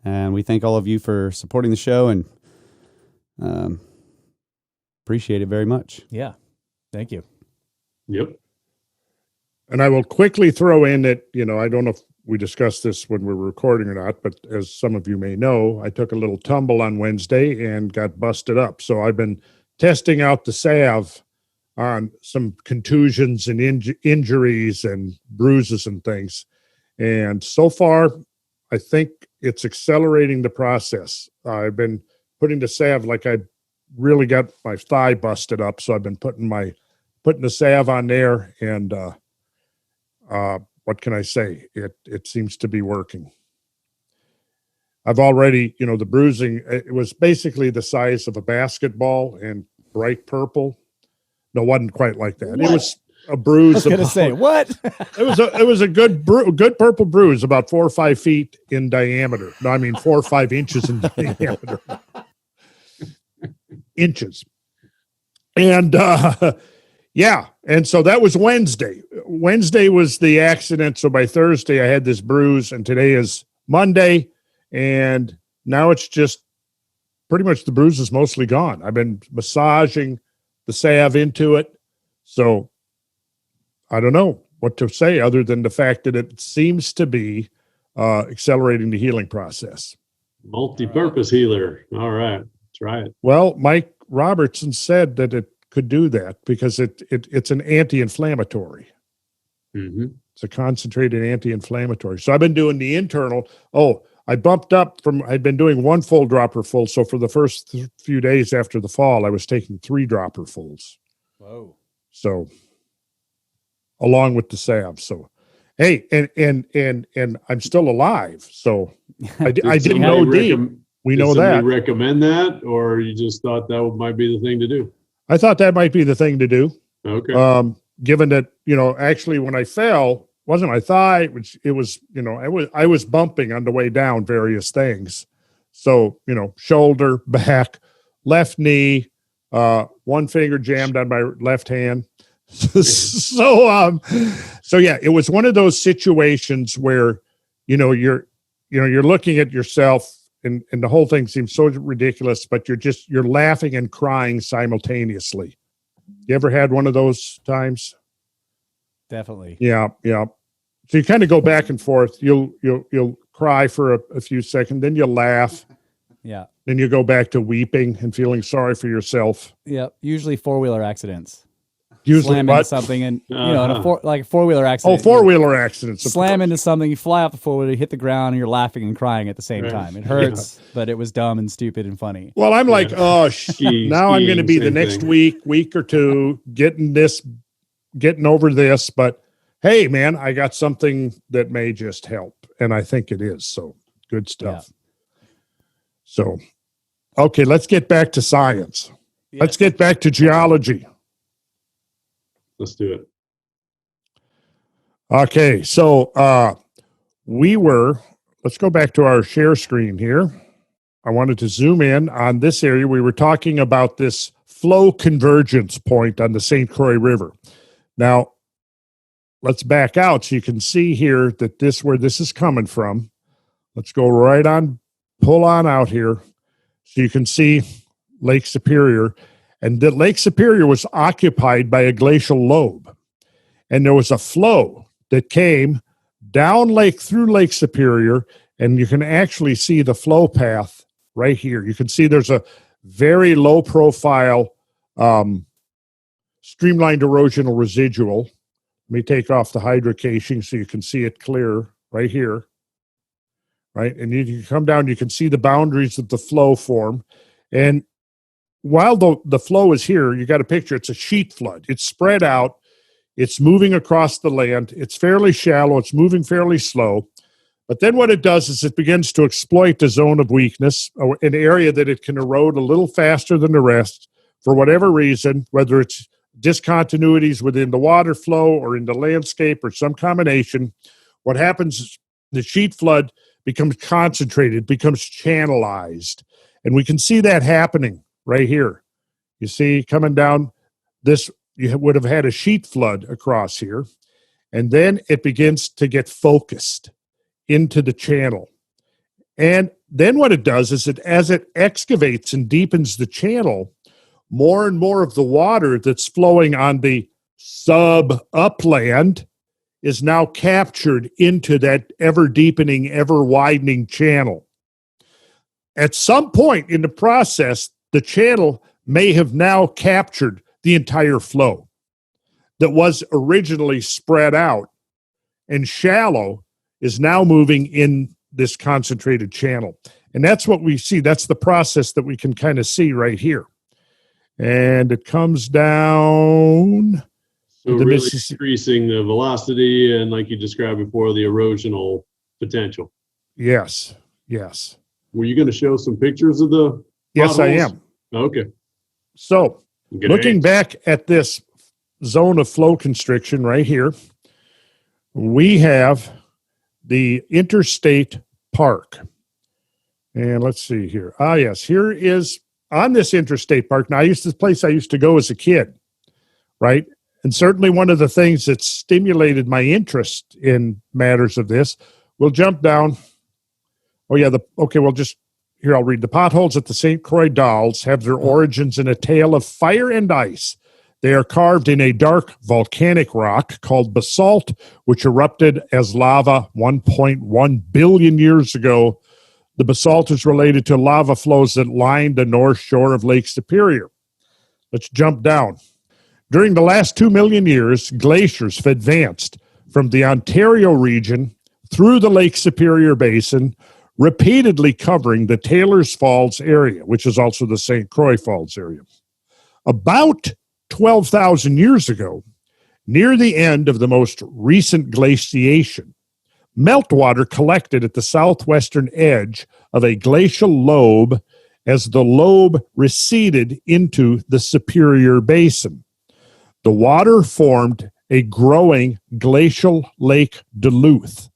And we thank all of you for supporting the show and appreciate it very much. Yeah. Thank you. Yep. And I will quickly throw in that, I don't know if we discussed this when we were recording or not, but as some of you may know, I took a little tumble on Wednesday and got busted up. So I've been testing out the salve on some contusions and injuries and bruises and things. And so far, I think it's accelerating the process. I've been putting the salve, like I really got my thigh busted up. So I've been putting the salve on there, and what can I say? It seems to be working. I've already, the bruising, it was basically the size of a basketball and bright purple. No, it wasn't quite like that. What? It was a bruise. I was going to say, what? It was a good purple bruise, about 4 or 5 feet in diameter. No, I mean 4 or 5 inches in diameter. Inches. And yeah, and so that was Wednesday. Wednesday was the accident. So by Thursday, I had this bruise, and today is Monday, and now it's just pretty much the bruise is mostly gone. I've been massaging the salve into it. So I don't know what to say other than the fact that it seems to be accelerating the healing process. Multi-purpose healer. All right. Try it. Well, Mike Robertson said that it could do that because it's an anti-inflammatory. Mm-hmm. It's a concentrated anti-inflammatory. So I've been doing the internal. I bumped up I'd been doing 1 full dropper full. So for the first few days after the fall, I was taking 3 dropper fulls. Whoa. So along with the salve. So, hey, and I'm still alive. So I didn't know deep. We know that. Did recommend that, or you just thought that might be the thing to do? I thought that might be the thing to do. Okay. Given that, actually when I fell, wasn't my thigh, which it was, I was bumping on the way down various things. So, shoulder, back, left knee, 1 finger jammed on my left hand. So yeah, it was one of those situations where, you're looking at yourself and the whole thing seems so ridiculous, but you're laughing and crying simultaneously. You ever had one of those times? Definitely. Yeah. So you kind of go back and forth. You'll cry for a few seconds, then you'll laugh. Yeah. Then you go back to weeping and feeling sorry for yourself. Yeah. Usually 4-wheeler accidents. Usually slam into something and in a 4-wheeler accident. Oh, 4-wheeler accidents. Slam into something, you fly off the 4-wheeler, you hit the ground, and you're laughing and crying at the same time. It hurts, but it was dumb and stupid and funny. Well, I'm like, now I'm going to be the next week or two getting over this. But hey, man, I got something that may just help, and I think it is. So good stuff. Yeah. So, okay, let's get back to science. Yes. Let's get back to geology. Let's do it. Okay, so let's go back to our share screen here. I wanted to zoom in on this area. We were talking about this flow convergence point on the St. Croix River. Now, let's back out so you can see here that where this is coming from. Let's go right on, pull on out here so you can see Lake Superior. And the Lake Superior was occupied by a glacial lobe. And there was a flow that came down through Lake Superior, and you can actually see the flow path right here. You can see there's a very low profile streamlined erosional residual. Let me take off the hydrocaching so you can see it clear right here. Right? And you can come down, you can see the boundaries of the flow form. And while the flow is here, you got a picture, it's a sheet flood. It's spread out. It's moving across the land. It's fairly shallow. It's moving fairly slow. But then what it does is it begins to exploit the zone of weakness, an area that it can erode a little faster than the rest for whatever reason, whether it's discontinuities within the water flow or in the landscape or some combination. What happens is the sheet flood becomes concentrated, becomes channelized. And we can see that happening right here. You see coming down this, you would have had a sheet flood across here. And then it begins to get focused into the channel. And then what it does is as it excavates and deepens the channel, more and more of the water that's flowing on the sub-upland is now captured into that ever-deepening, ever-widening channel. At some point in the process, the channel may have now captured the entire flow that was originally spread out and shallow is now moving in this concentrated channel. And that's what we see. That's the process that we can kind of see right here. And it comes down. So really increasing the velocity and, like you described before, the erosional potential. Yes, yes. Were you going to show some pictures of the Yes, I am. Okay. So looking back at this zone of flow constriction right here, we have the interstate park. And let's see here. Yes, here is on this interstate park. Now, this place I used to go as a kid, right? And certainly one of the things that stimulated my interest in matters of this, we'll jump down. Oh, yeah, I'll read. The potholes at the St. Croix Dalles have their origins in a tale of fire and ice. They are carved in a dark volcanic rock called basalt, which erupted as lava 1.1 billion years ago. The basalt is related to lava flows that lined the north shore of Lake Superior. Let's jump down. During the last 2 million years, glaciers have advanced from the Ontario region through the Lake Superior Basin, repeatedly covering the Taylor's Falls area, which is also the St. Croix Falls area. About 12,000 years ago, near the end of the most recent glaciation, meltwater collected at the southwestern edge of a glacial lobe as the lobe receded into the Superior Basin. The water formed a growing glacial Lake Duluth.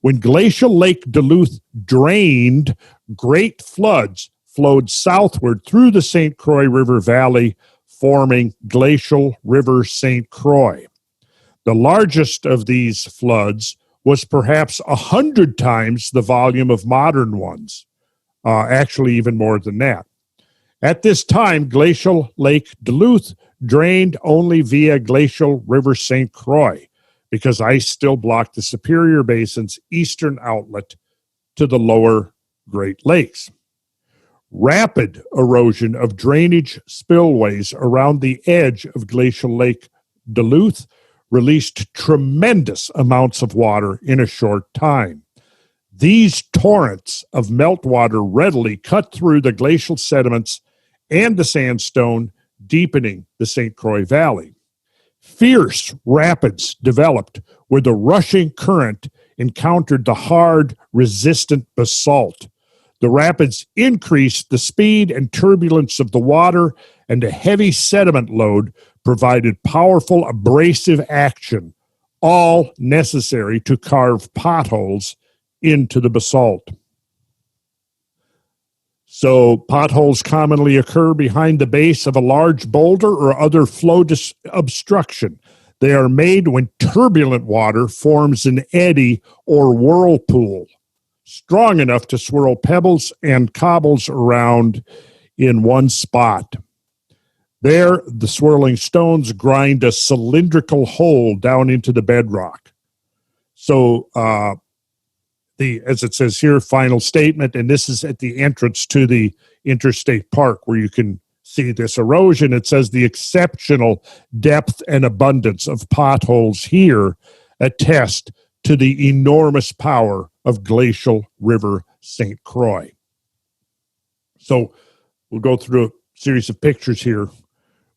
When glacial Lake Duluth drained, great floods flowed southward through the St. Croix River Valley, forming Glacial River St. Croix. The largest of these floods was perhaps 100 times the volume of modern ones, actually even more than that. At this time, Glacial Lake Duluth drained only via Glacial River St. Croix because ice still blocked the Superior Basin's eastern outlet to the lower Great Lakes. Rapid erosion of drainage spillways around the edge of Glacial Lake Duluth released tremendous amounts of water in a short time. These torrents of meltwater readily cut through the glacial sediments and the sandstone, deepening the St. Croix Valley. Fierce rapids developed where the rushing current encountered the hard, resistant basalt. The rapids increased the speed and turbulence of the water, and a heavy sediment load provided powerful abrasive action, all necessary to carve potholes into the basalt. So potholes commonly occur behind the base of a large boulder or other flow obstruction. They are made when turbulent water forms an eddy or whirlpool, strong enough to swirl pebbles and cobbles around in one spot. There, the swirling stones grind a cylindrical hole down into the bedrock. So, as it says here, final statement, and this is at the entrance to the interstate park where you can see this erosion. It says the exceptional depth and abundance of potholes here attest to the enormous power of Glacial River St. Croix. So we'll go through a series of pictures here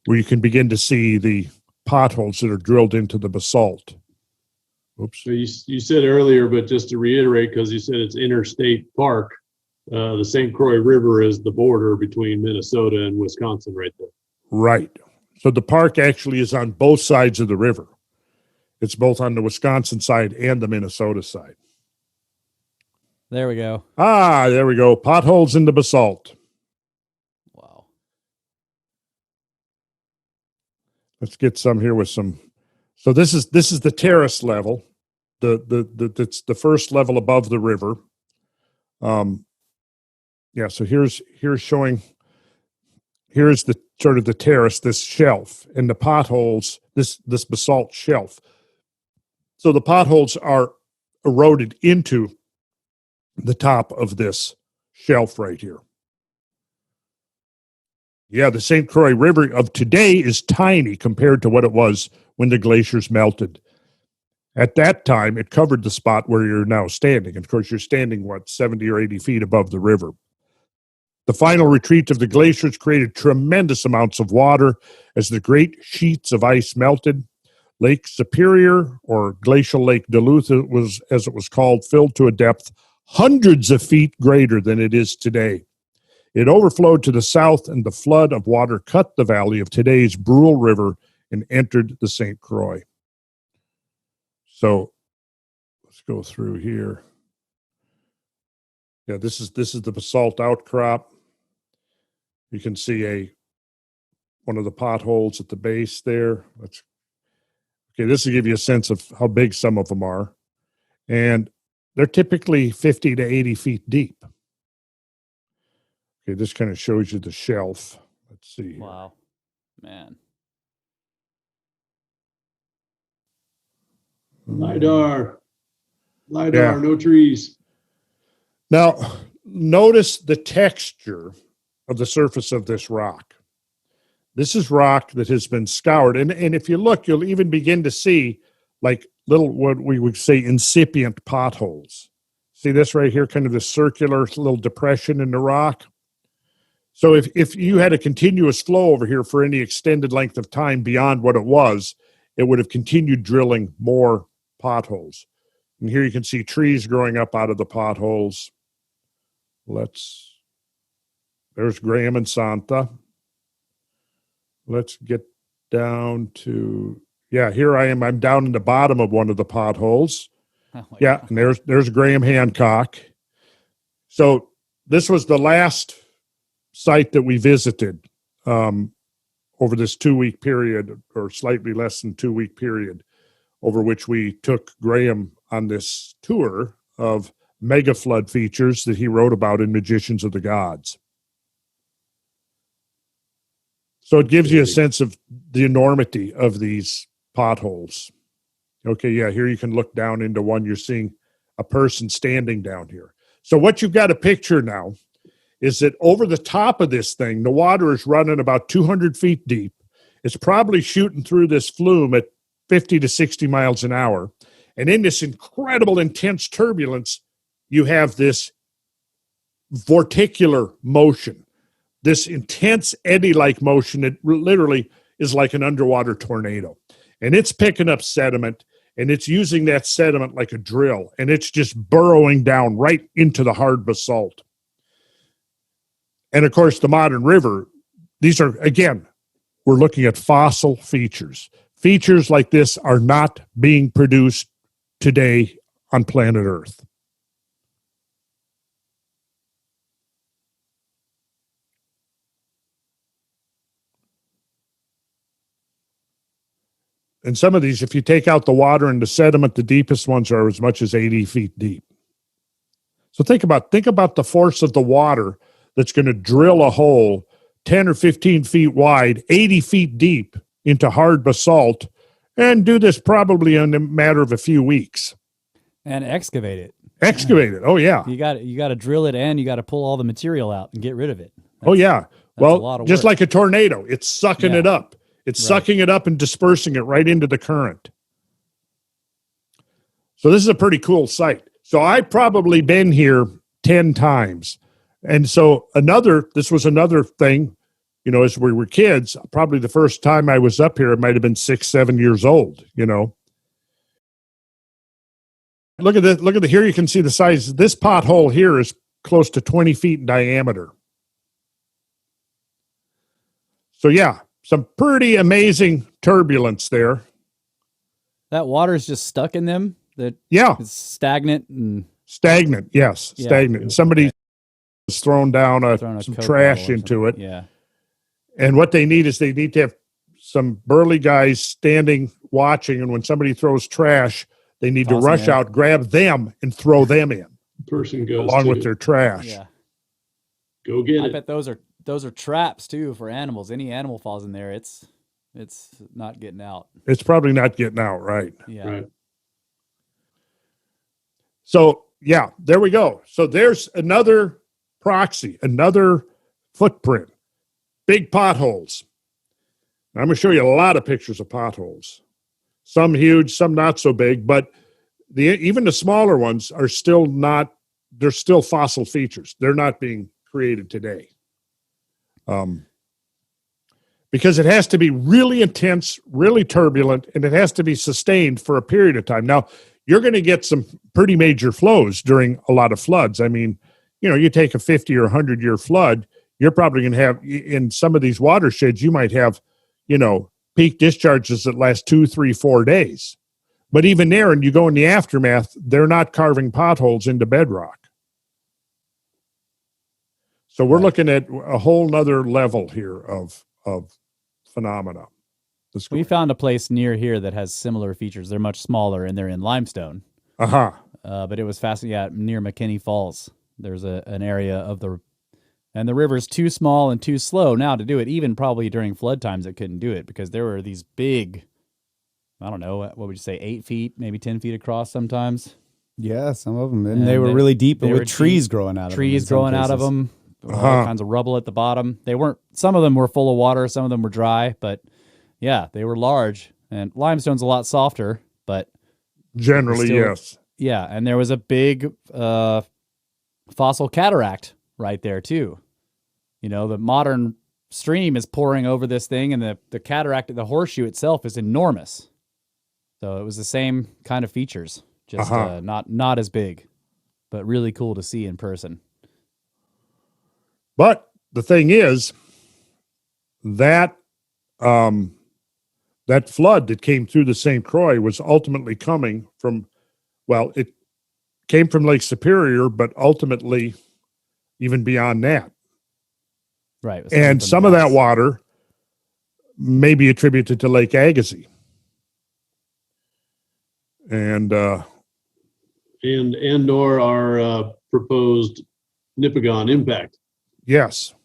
where you can begin to see the potholes that are drilled into the basalt. Oops. So you said earlier, but just to reiterate, because you said it's interstate park, the St. Croix River is the border between Minnesota and Wisconsin right there. Right. So the park actually is on both sides of the river. It's both on the Wisconsin side and the Minnesota side. There we go. Ah, there we go. Potholes in the basalt. Wow. Let's get some here with some. So this is the terrace level. That's the first level above the river. Yeah, so here's showing, here's the sort of the terrace, this shelf, and the potholes, this basalt shelf. So the potholes are eroded into the top of this shelf right here. Yeah, the St. Croix River of today is tiny compared to what it was when the glaciers melted. At that time, it covered the spot where you're now standing. And of course, you're standing, 70 or 80 feet above the river. The final retreat of the glaciers created tremendous amounts of water as the great sheets of ice melted. Lake Superior, or Glacial Lake Duluth, as it was called, filled to a depth hundreds of feet greater than it is today. It overflowed to the south, and the flood of water cut the valley of today's Brule River and entered the St. Croix. So let's go through here. Yeah, this is the basalt outcrop. You can see one of the potholes at the base there. Okay, this will give you a sense of how big some of them are. And they're typically 50 to 80 feet deep. Okay, this kind of shows you the shelf. Let's see. Wow, man. LiDAR, Yeah. no trees. Now, notice the texture of the surface of this rock. This is rock that has been scoured. And if you look, you'll even begin to see like little, what we would say, incipient potholes. See this right here, kind of this circular little depression in the rock? So if you had a continuous flow over here for any extended length of time beyond what it was, it would have continued drilling more potholes. And here you can see trees growing up out of the potholes. There's Graham and Santa. Let's get down to, here I am. I'm down in the bottom of one of the potholes. Oh God. And there's Graham Hancock. So this was the last site that we visited over this 2-week period, or slightly less than 2-week period, over which we took Graham on this tour of megaflood features that he wrote about in Magicians of the Gods. So it gives you a sense of the enormity of these potholes. Okay, here you can look down into one. You're seeing a person standing down here. So what you've got to picture now is that over the top of this thing, the water is running about 200 feet deep. It's probably shooting through this flume at 50 to 60 miles an hour. And in this incredible, intense turbulence, you have this vorticular motion, this intense eddy-like motion that literally is like an underwater tornado. And it's picking up sediment, and it's using that sediment like a drill, and it's just burrowing down right into the hard basalt. And of course, the modern river, these are, again, we're looking at fossil features. Features like this are not being produced today on planet Earth. And some of these, if you take out the water and the sediment, the deepest ones are as much as 80 feet deep. So think about the force of the water that's going to drill a hole 10 or 15 feet wide, 80 feet deep into hard basalt, and do this probably in a matter of a few weeks. And excavate it. Excavate it. Oh, yeah. You got to drill it, and you got to pull all the material out and get rid of it. Oh, yeah. Well, just work. like a tornado, it's sucking it up. It's sucking it up and dispersing it right into the current. So this is a pretty cool site. So I've probably been here 10 times. And so this was another thing, as we were kids, probably the first time I was up here, it might have been 6, 7 years old, Look at this. Look at the here. You can see the size. This pothole here is close to 20 feet in diameter. So yeah, some pretty amazing turbulence there. That water is just stuck in them. That it's stagnant and yes, stagnant. And somebody has thrown down some trash into it. Yeah. And what they need is they need to have some burly guys standing watching, and when somebody throws trash, they need to rush out, grab them, and throw them in. Person goes along with their trash. Yeah. Go get it. I bet those are traps too for animals. Any animal falls in there, it's not getting out. It's probably not getting out, right? Yeah. Right. So yeah, there we go. So there's another proxy, another footprint. Big potholes. I'm going to show you a lot of pictures of potholes. Some huge, some not so big, but even the smaller ones are still not, they're still fossil features. They're not being created today. Because it has to be really intense, really turbulent, and it has to be sustained for a period of time. Now, you're going to get some pretty major flows during a lot of floods. I mean, you take a 50 or 100-year flood, you're probably going to have, in some of these watersheds, you might have, peak discharges that last 2, 3, 4 days. But even there, and you go in the aftermath, they're not carving potholes into bedrock. So we're looking at a whole nother level here of phenomena. We found a place near here that has similar features. They're much smaller and they're in limestone. But it was fascinating. Yeah, near McKinney Falls, there's an area of the river's too small and too slow now to do it. Even probably during flood times, it couldn't do it because there were these big, I don't know, what would you say, 8 feet, maybe 10 feet across sometimes. Yeah, some of them. And they were really deep with trees growing out of them. Trees growing out of them. All kinds of rubble at the bottom. Some of them were full of water, some of them were dry, but yeah, they were large. And limestone's a lot softer, but generally, yes. Yeah, and there was a big fossil cataract right there too. The modern stream is pouring over this thing, and the cataract, the horseshoe itself is enormous. So it was the same kind of features, just not as big, but really cool to see in person. But the thing is that that flood that came through the St. Croix was ultimately coming from, it came from Lake Superior, but ultimately even beyond that. Right. And some of that water may be attributed to Lake Agassiz. And or our proposed Nipigon impact. Yes,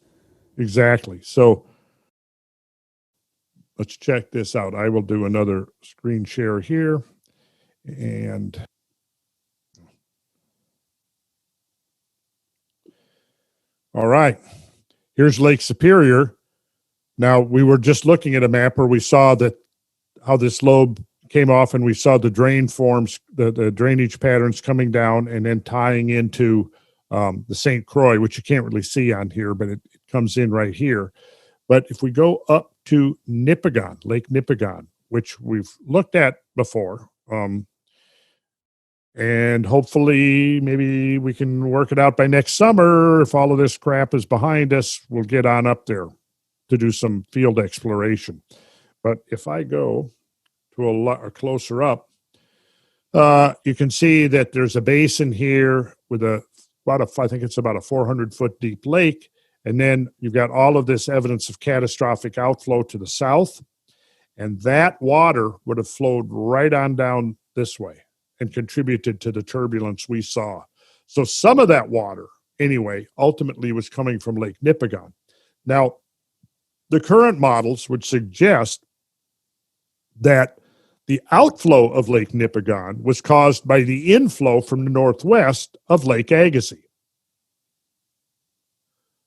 exactly. So let's check this out. I will do another screen share here. And all right, here's Lake Superior. Now, we were just looking at a map where we saw that how this lobe came off, and we saw the drain forms, the drainage patterns coming down and then tying into the St. Croix, which you can't really see on here, but it comes in right here. But if we go up to Nipigon, Lake Nipigon, which we've looked at before, and hopefully maybe we can work it out by next summer. If all of this crap is behind us, we'll get on up there to do some field exploration. But if I go to a closer up, you can see that there's a basin here with I think it's about a 400-foot deep lake. And then you've got all of this evidence of catastrophic outflow to the south. And that water would have flowed right on down this way and contributed to the turbulence we saw. So some of that water, anyway, ultimately was coming from Lake Nipigon. Now, the current models would suggest that the outflow of Lake Nipigon was caused by the inflow from the northwest of Lake Agassiz,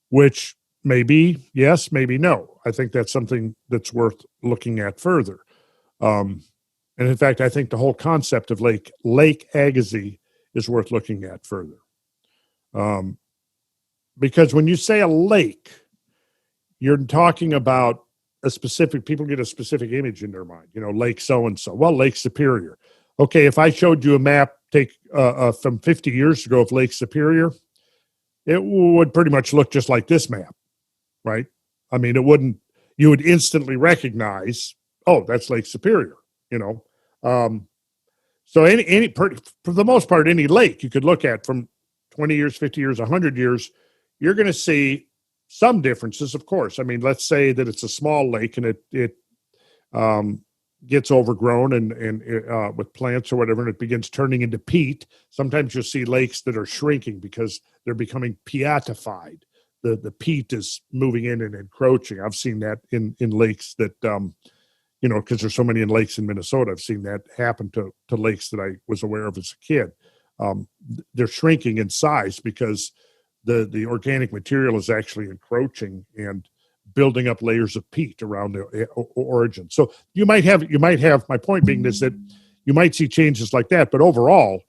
which may be yes, maybe no. I think that's something that's worth looking at further. And in fact, I think the whole concept of Lake Agassiz is worth looking at further. Because when you say a lake, you're talking about people get a specific image in their mind, Lake so-and-so. Well, Lake Superior. Okay, if I showed you a map, take from 50 years ago of Lake Superior, it would pretty much look just like this map, right? I mean, you would instantly recognize, oh, that's Lake Superior, So for the most part, any lake you could look at from 20 years, 50 years, 100 years, you're going to see some differences, of course. I mean, let's say that it's a small lake and it gets overgrown and with plants or whatever, and it begins turning into peat. Sometimes you'll see lakes that are shrinking because they're becoming peatified. The peat is moving in and encroaching. I've seen that in lakes that, because there's so many in lakes in Minnesota. I've seen that happen to lakes that I was aware of as a kid. They're shrinking in size because the organic material is actually encroaching and building up layers of peat around the origin. So you might have, my point being is that you might see changes like that, but overall,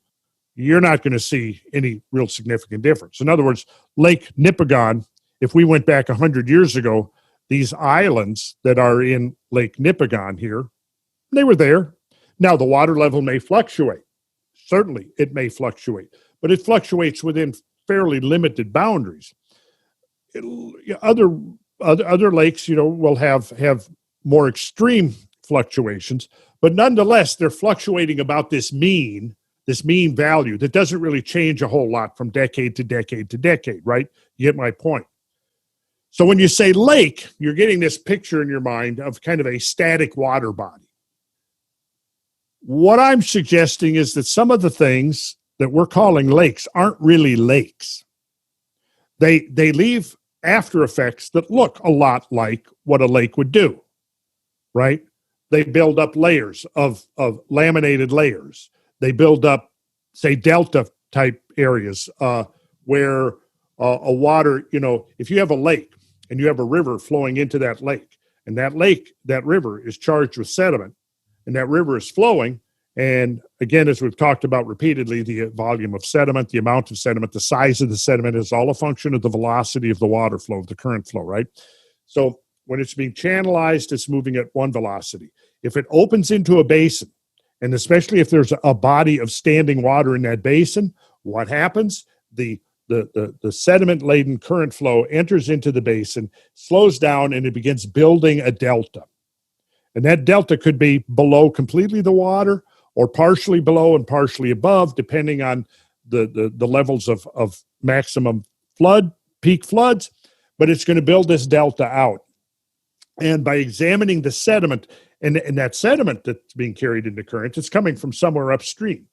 you're not going to see any real significant difference. In other words, Lake Nipigon, if we went back 100 years ago, these islands that are in Lake Nipigon here, they were there. Now, the water level may fluctuate. Certainly, it may fluctuate, but it fluctuates within fairly limited boundaries. Other lakes, will have more extreme fluctuations, but nonetheless, they're fluctuating about this mean value that doesn't really change a whole lot from decade to decade to decade, right? You get my point. So when you say lake, you're getting this picture in your mind of kind of a static water body. What I'm suggesting is that some of the things that we're calling lakes aren't really lakes. They leave after effects that look a lot like what a lake would do, right? They build up layers of laminated layers. They build up, say, delta type areas where a water, if you have a lake and you have a river flowing into that lake, and that river is charged with sediment, and that river is flowing, and again, as we've talked about repeatedly, the volume of sediment, the amount of sediment, the size of the sediment is all a function of the velocity of the water flow, of the current flow, right? So when it's being channelized, it's moving at one velocity. If it opens into a basin, and especially if there's a body of standing water in that basin, what happens? The sediment-laden current flow enters into the basin, slows down, and it begins building a delta. And that delta could be below completely the water or partially below and partially above, depending on the levels of maximum peak floods, but it's going to build this delta out. And by examining the sediment, and that sediment that's being carried into current, it's coming from somewhere upstream,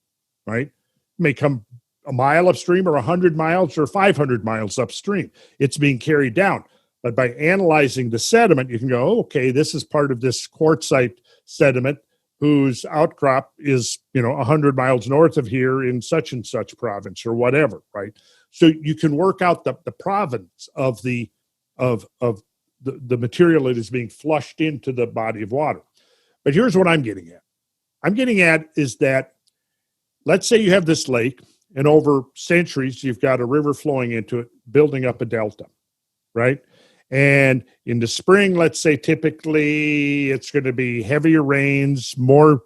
right? It may come a mile upstream or 100 miles or 500 miles upstream. It's being carried down. But by analyzing the sediment, you can go, oh, okay, this is part of this quartzite sediment whose outcrop is, 100 miles north of here in such and such province or whatever, right? So you can work out the province of the material that is being flushed into the body of water. But here's what I'm getting at. I'm getting at is that, let's say you have this lake, and over centuries, you've got a river flowing into it, building up a delta, right? And in the spring, let's say typically it's going to be heavier rains, more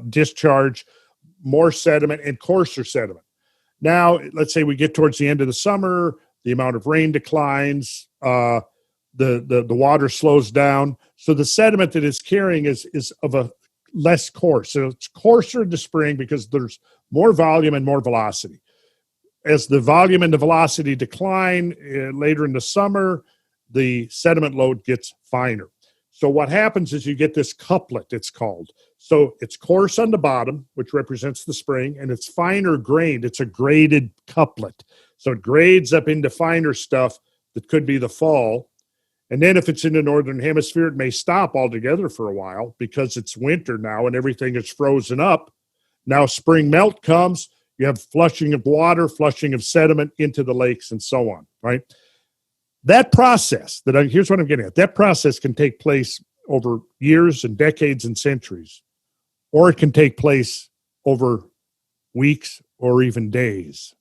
discharge, more sediment, and coarser sediment. Now, let's say we get towards the end of the summer, the amount of rain declines, the water slows down. So the sediment that it's carrying is of a less coarse. So it's coarser in the spring because there's more volume and more velocity. As the volume and the velocity decline later in the summer, the sediment load gets finer. So what happens is you get this couplet, it's called. So it's coarse on the bottom, which represents the spring, and it's finer grained. It's a graded couplet. So it grades up into finer stuff that could be the fall. And then if it's in the northern hemisphere, it may stop altogether for a while because it's winter now and everything is frozen up. Now spring melt comes, you have flushing of water, flushing of sediment into the lakes and so on, right? That process, here's what I'm getting at. That process can take place over years and decades and centuries, or it can take place over weeks or even days,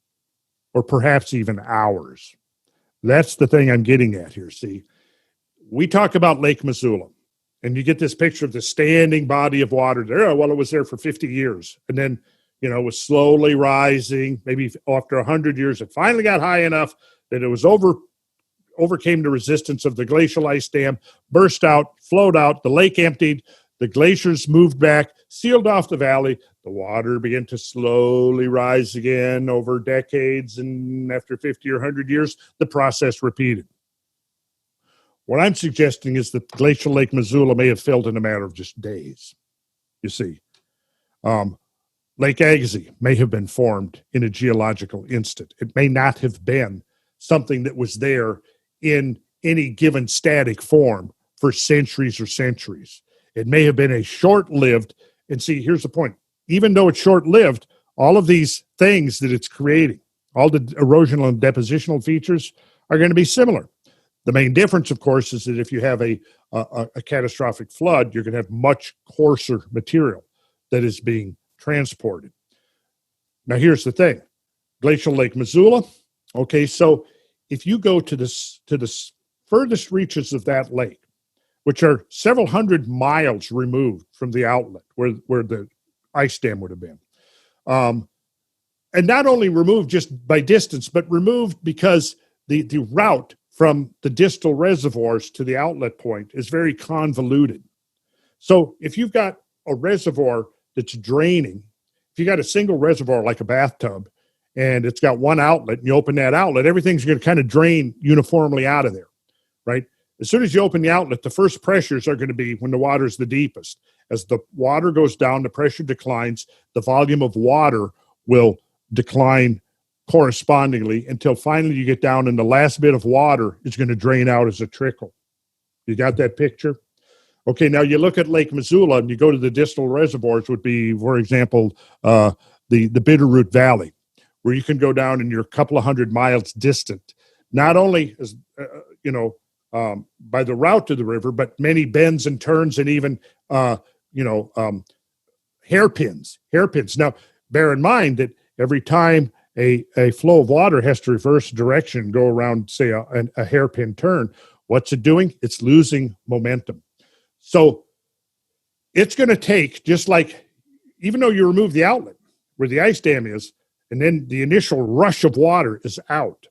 or perhaps even hours. That's the thing I'm getting at here, see? We talk about Lake Missoula, and you get this picture of the standing body of water there. Oh, well, it was there for 50 years. And then was slowly rising. Maybe after 100 years, it finally got high enough that it was overcame the resistance of the glacial ice dam, burst out, flowed out, the lake emptied, the glaciers moved back, sealed off the valley. The water began to slowly rise again over decades, and after 50 or 100 years, the process repeated. What I'm suggesting is that glacial Lake Missoula may have filled in a matter of just days. You see, Lake Agassiz may have been formed in a geological instant. It may not have been something that was there in any given static form for centuries or centuries. It may have been a short-lived, and see, here's the point. Even though it's short-lived, all of these things that it's creating, all the erosional and depositional features are going to be similar. The main difference, of course, is that if you have a catastrophic flood, you're going to have much coarser material that is being transported. Now, here's the thing. Glacial Lake Missoula, okay, so if you go to the furthest reaches of that lake, which are several hundred miles removed from the outlet where the ice dam would have been, and not only removed just by distance, but removed because the route from the distal reservoirs to the outlet point is very convoluted. So if you've got a reservoir that's draining, if you got a single reservoir like a bathtub, and it's got one outlet, and you open that outlet, everything's going to kind of drain uniformly out of there, right? As soon as you open the outlet, the first pressures are going to be when the water's the deepest. As the water goes down, the pressure declines, the volume of water will decline correspondingly until finally you get down and the last bit of water is going to drain out as a trickle. You got that picture? Okay, now you look at Lake Missoula and you go to the distal reservoirs would be, for example, the Bitterroot Valley, where you can go down and you're a couple of hundred miles distant, not only as, by the route to the river, but many bends and turns and even, hairpins. Now, bear in mind that every time a flow of water has to reverse direction and go around, say, a hairpin turn, what's it doing? It's losing momentum. So it's going to take, just like, even though you remove the outlet where the ice dam is, and then the initial rush of water is out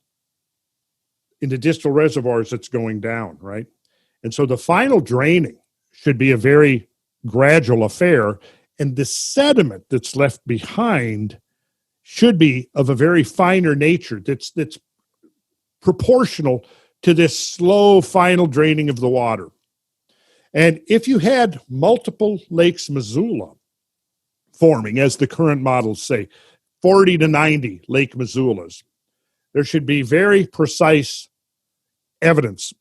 in the distal reservoirs, it's going down, right? And so the final draining should be a very gradual affair, and the sediment that's left behind should be of a very finer nature that's proportional to this slow final draining of the water. And if you had multiple Lakes Missoula forming, as the current models say, 40 to 90 Lake Missoulas, there should be very precise evidence,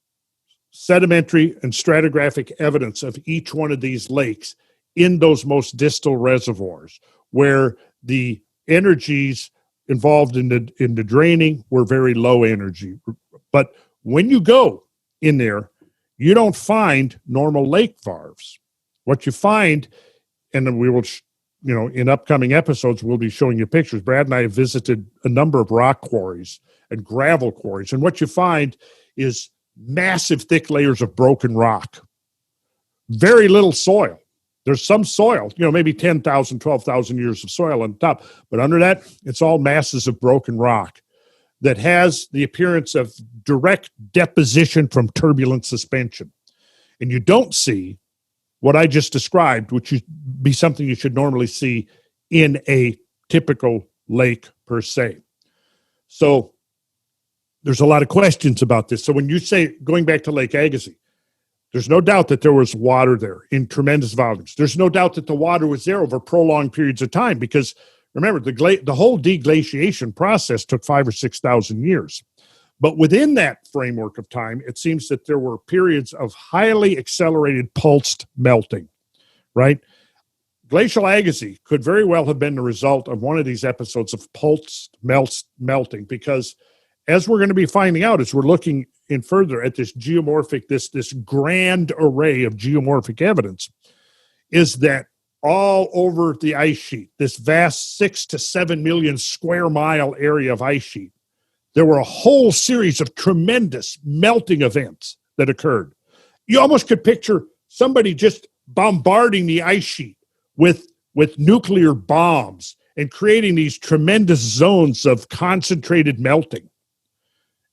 sedimentary and stratigraphic evidence of each one of these lakes in those most distal reservoirs, where the energies involved in the draining were very low energy. But when you go in there, you don't find normal lake varves. What you find, and we will, in upcoming episodes, we'll be showing you pictures. Brad and I have visited a number of rock quarries and gravel quarries, and what you find is massive thick layers of broken rock. Very little soil. There's some soil, maybe 10,000, 12,000 years of soil on top, but under that, it's all masses of broken rock that has the appearance of direct deposition from turbulent suspension. And you don't see what I just described, which would be something you should normally see in a typical lake per se. So there's a lot of questions about this. So when you say, going back to Lake Agassiz, there's no doubt that there was water there in tremendous volumes. There's no doubt that the water was there over prolonged periods of time because, remember, the whole deglaciation process took 5,000 or 6,000 years. But within that framework of time, it seems that there were periods of highly accelerated pulsed melting, right? Glacial Agassiz could very well have been the result of one of these episodes of pulsed melting because, as we're going to be finding out as we're looking in further at this geomorphic, this grand array of geomorphic evidence, is that all over the ice sheet, this vast 6 to 7 million square mile area of ice sheet, there were a whole series of tremendous melting events that occurred. You almost could picture somebody just bombarding the ice sheet with nuclear bombs and creating these tremendous zones of concentrated melting.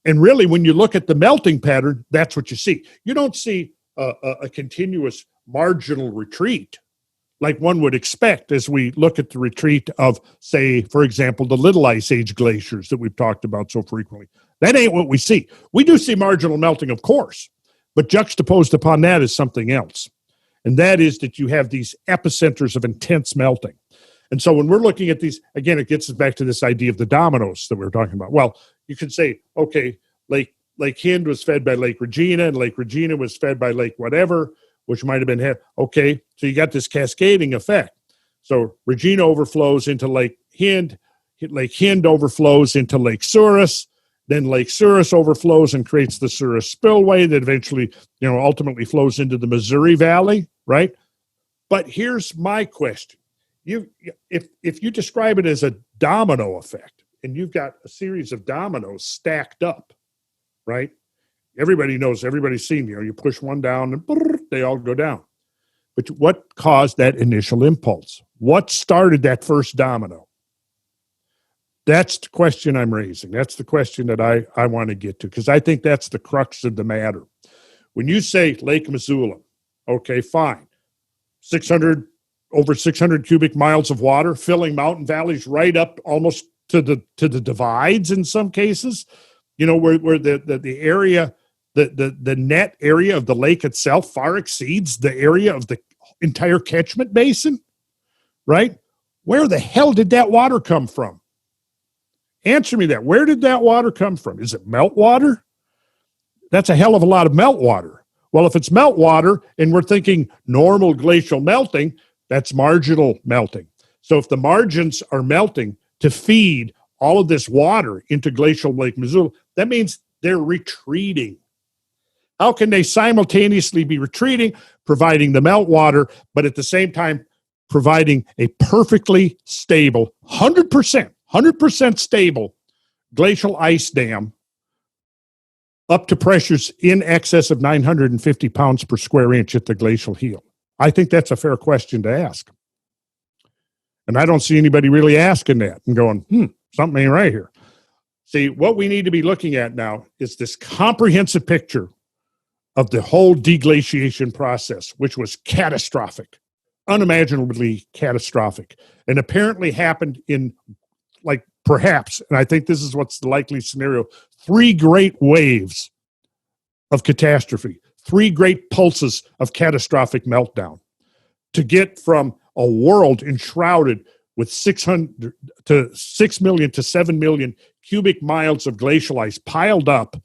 And really, when you look at the melting pattern, that's what you see. You don't see a continuous marginal retreat like one would expect as we look at the retreat of, say, for example, the Little Ice Age glaciers that we've talked about so frequently. That ain't what we see. We do see marginal melting, of course, but juxtaposed upon that is something else. And that is that you have these epicenters of intense melting. And so when we're looking at these, again, it gets us back to this idea of the dominoes that we were talking about. Well, you could say, okay, Lake Hind was fed by Lake Regina, and Lake Regina was fed by Lake whatever, which might have been, okay, so you got this cascading effect. So Regina overflows into Lake Hind overflows into Lake Souris, then Lake Souris overflows and creates the Souris Spillway that eventually, ultimately flows into the Missouri Valley, right? But here's my question. If you describe it as a domino effect, and you've got a series of dominoes stacked up, right? Everybody knows, everybody's seen, you push one down and they all go down. But what caused that initial impulse? What started that first domino? That's the question I'm raising. That's the question that I want to get to, because I think that's the crux of the matter. When you say Lake Missoula, okay, fine. Over 600 cubic miles of water, filling mountain valleys right up almost to the divides in some cases, where the area, the net area of the lake itself far exceeds the area of the entire catchment basin, right? Where the hell did that water come from? Answer me that. Where did that water come from? Is it meltwater? That's a hell of a lot of meltwater. Well, if it's meltwater and we're thinking normal glacial melting, that's marginal melting. So if the margins are melting to feed all of this water into glacial Lake Missoula, that means they're retreating. How can they simultaneously be retreating, providing the meltwater, but at the same time providing a perfectly stable, 100% stable glacial ice dam up to pressures in excess of 950 pounds per square inch at the glacial heel? I think that's a fair question to ask. And I don't see anybody really asking that and going, something ain't right here. See, what we need to be looking at now is this comprehensive picture of the whole deglaciation process, which was catastrophic, unimaginably catastrophic, and apparently happened in, perhaps, and I think this is what's the likely scenario, 3 great waves of catastrophe, 3 great pulses of catastrophic meltdown to get from a world enshrouded with 6 million to 7 million cubic miles of glacial ice piled up,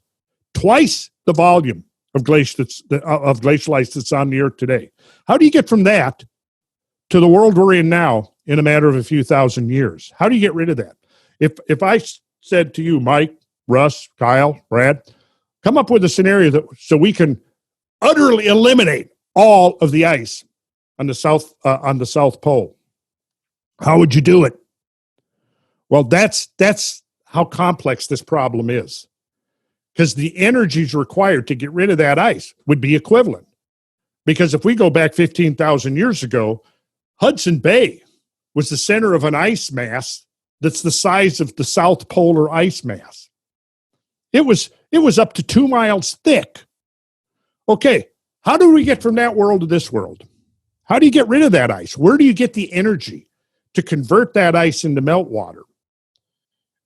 twice the volume of glacial ice that's on the earth today. How do you get from that to the world we're in now in a matter of a few thousand years? How do you get rid of that? If I said to you, Mike, Russ, Kyle, Brad, come up with a scenario so we can utterly eliminate all of the ice on the South Pole, how would you do it? Well, that's how complex this problem is, because the energies required to get rid of that ice would be equivalent. Because if we go back 15,000 years ago, Hudson Bay was the center of an ice mass that's the size of the South Polar ice mass. It was up to 2 miles thick. Okay, how do we get from that world to this world? How do you get rid of that ice? Where do you get the energy to convert that ice into meltwater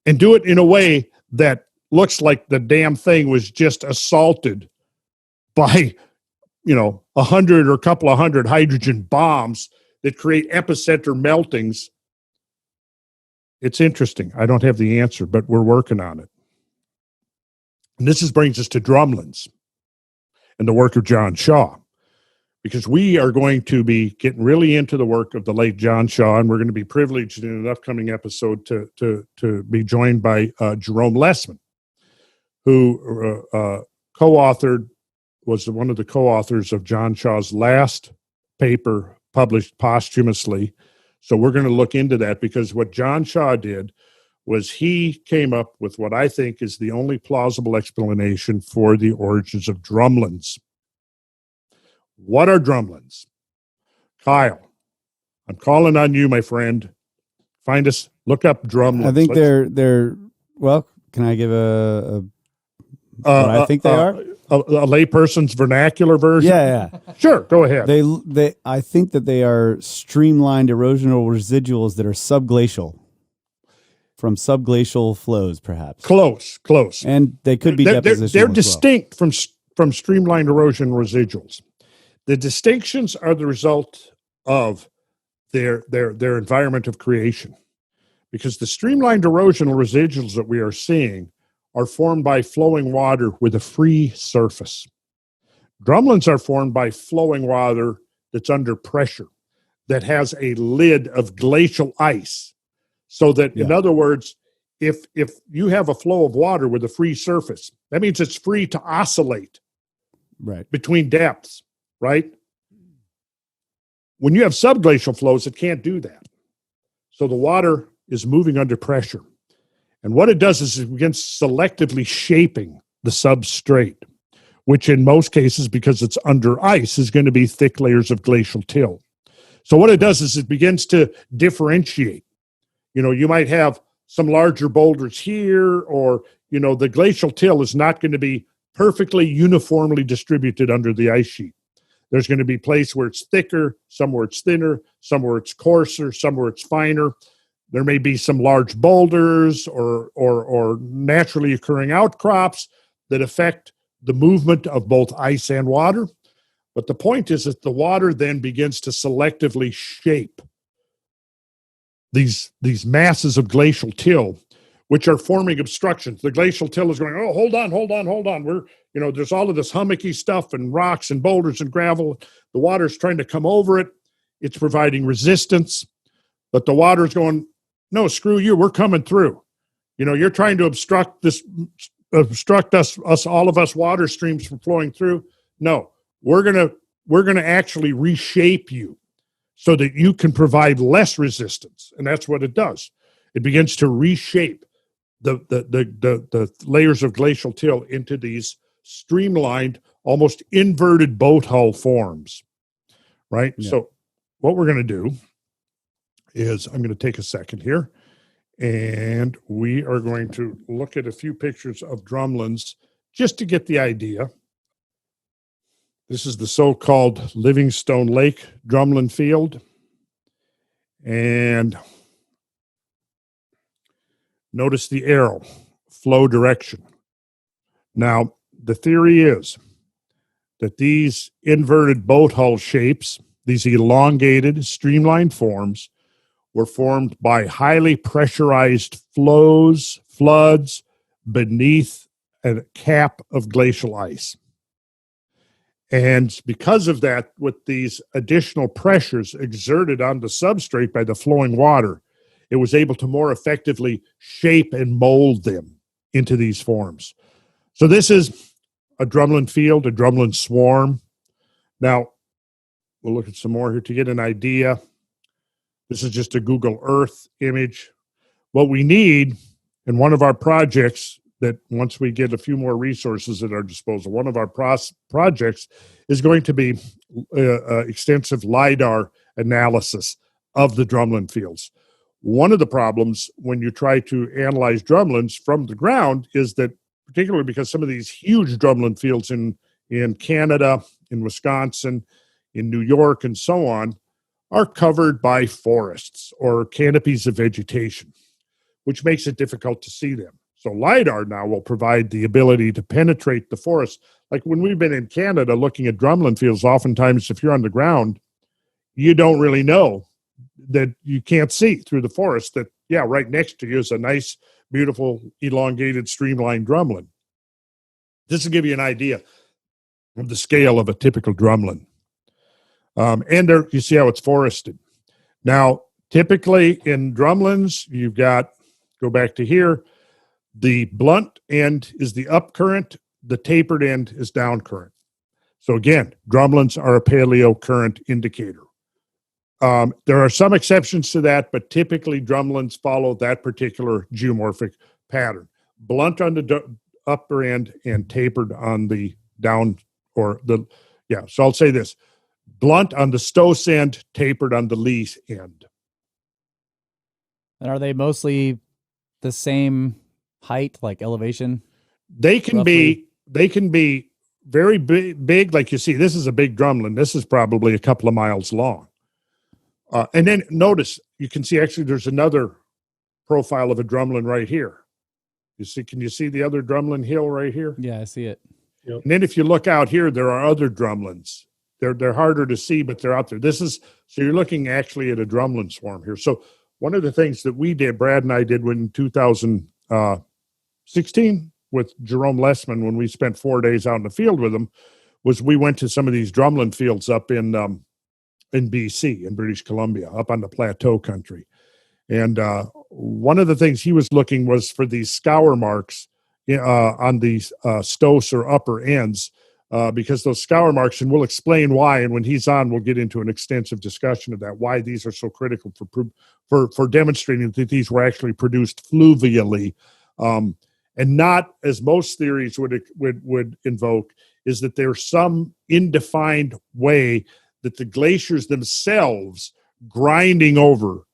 and do it in a way that looks like the damn thing was just assaulted by, 100 or a couple of hundred hydrogen bombs that create epicenter meltings? It's interesting. I don't have the answer, but we're working on it. And this brings us to drumlins and the work of John Shaw, because we are going to be getting really into the work of the late John Shaw, and we're going to be privileged in an upcoming episode to be joined by Jerome Lessman, who was one of the co-authors of John Shaw's last paper published posthumously. So we're going to look into that, because what John Shaw did was he came up with what I think is the only plausible explanation for the origins of drumlins. What are drumlins? Kyle, I'm calling on you, my friend. Find us. Look up drumlins. I think they're. Well, can I give what I think they are? A layperson's vernacular version. Yeah. Sure, go ahead. I think that they are streamlined erosional residuals that are subglacial, from subglacial flows, perhaps. Close. And they could be depositional. They're distinct from streamlined erosion residuals. The distinctions are the result of their environment of creation, because the streamlined erosional residuals that we are seeing are formed by flowing water with a free surface. Drumlins are formed by flowing water that's under pressure, that has a lid of glacial ice. So that, in other words, if you have a flow of water with a free surface, that means it's free to oscillate between depths, right? When you have subglacial flows, it can't do that. So the water is moving under pressure. And what it does is it begins selectively shaping the substrate, which in most cases, because it's under ice, is going to be thick layers of glacial till. So what it does is it begins to differentiate. You might have some larger boulders here, or, the glacial till is not going to be perfectly uniformly distributed under the ice sheet. There's going to be places where it's thicker, somewhere it's thinner, somewhere it's coarser, somewhere it's finer. There may be some large boulders or naturally occurring outcrops that affect the movement of both ice and water. But the point is that the water then begins to selectively shape these masses of glacial till, which are forming obstructions. The glacial till is going, oh, hold on. There's all of this hummocky stuff and rocks and boulders and gravel. The water's trying to come over it. It's providing resistance, but the water's going, no, screw you. We're coming through. You're trying to obstruct us, all of us water streams from flowing through. No, we're going to actually reshape you so that you can provide less resistance. And that's what it does. It begins to reshape the layers of glacial till into these streamlined, almost inverted boat hull forms, right? Yeah. So what we're going to do is I'm going to take a second here, and we are going to look at a few pictures of drumlins just to get the idea. This is the so-called Livingstone Lake drumlin field. And notice the arrow, flow direction. Now, the theory is that these inverted boat hull shapes, these elongated, streamlined forms, were formed by highly pressurized floods beneath a cap of glacial ice. And because of that, with these additional pressures exerted on the substrate by the flowing water, it was able to more effectively shape and mold them into these forms. So this is a drumlin field, a drumlin swarm. Now, we'll look at some more here to get an idea. This is just a Google Earth image. What we need in one of our projects, that once we get a few more resources at our disposal, one of our projects is going to be extensive LIDAR analysis of the drumlin fields. One of the problems when you try to analyze drumlins from the ground is that, particularly because some of these huge drumlin fields in Canada, in Wisconsin, in New York, and so on, are covered by forests or canopies of vegetation, which makes it difficult to see them. So LIDAR now will provide the ability to penetrate the forest. Like when we've been in Canada looking at drumlin fields, oftentimes if you're on the ground, you don't really know that you can't see through the forest that, right next to you is a nice, beautiful, elongated, streamlined drumlin. This will give you an idea of the scale of a typical drumlin. And there, you see how it's forested. Now, typically in drumlins, you've got, go back to here, the blunt end is the up current, the tapered end is down current. So again, drumlins are a paleo current indicator. There are some exceptions to that, but typically drumlins follow that particular geomorphic pattern. Blunt on the upper end and tapered on the down, so I'll say this. Blunt on the Stoss end, tapered on the lee end. And are they mostly the same height, like elevation? They can be very big. Like you see, this is a big drumlin. This is probably a couple of miles long. And then notice, you can see actually there's another profile of a drumlin right here. Can you see the other drumlin hill right here? Yeah, I see it. Yep. And then if you look out here, there are other drumlins. They're harder to see, but they're out there. So you're looking actually at a drumlin swarm here. So one of the things that we did, Brad and I did in 2016 with Jerome Lessman, when we spent 4 days out in the field with him, was we went to some of these drumlin fields up in BC, in British Columbia, up on the plateau country. And one of the things he was looking was for these scour marks on these stoss or upper ends, because those scour marks, and we'll explain why, and when he's on, we'll get into an extensive discussion of that, why these are so critical for demonstrating that these were actually produced fluvially, and not, as most theories would invoke, is that there's some indefined way that the glaciers themselves grinding over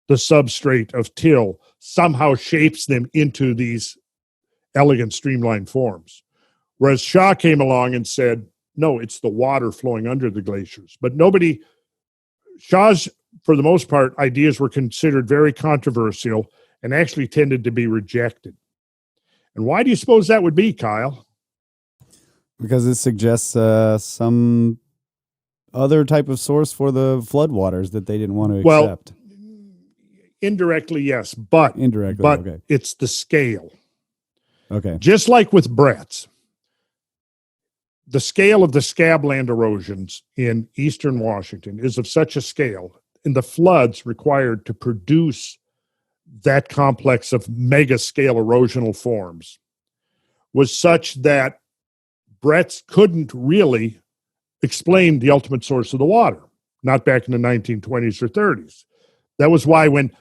the substrate of till somehow shapes them into these elegant streamlined forms. Whereas Shaw came along and said, no, it's the water flowing under the glaciers. But Shaw's, for the most part, ideas were considered very controversial and actually tended to be rejected. And why do you suppose that would be, Kyle? Because it suggests some other type of source for the floodwaters that they didn't want to accept. Indirectly, yes, but okay. It's the scale. Okay. Just like with Brett's, the scale of the scabland erosions in eastern Washington is of such a scale, and the floods required to produce that complex of mega scale erosional forms was such that Brett's couldn't really explain the ultimate source of the water, not back in the 1920s or 30s. That was why when,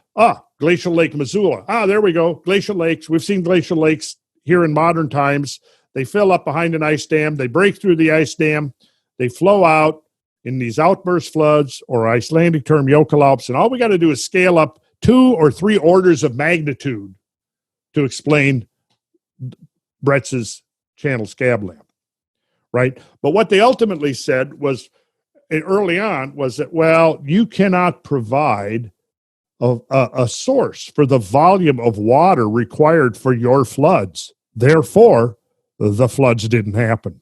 Glacial Lake Missoula, there we go, glacial lakes. We've seen glacial lakes here in modern times. They fill up behind an ice dam. They break through the ice dam. They flow out in these outburst floods, or Icelandic term Jökulhlaups, and all we got to do is scale up 2 or 3 orders of magnitude to explain Bretz's channel scabland, right? But what they ultimately said was, early on, was that, well, you cannot provide a source for the volume of water required for your floods. Therefore, the floods didn't happen.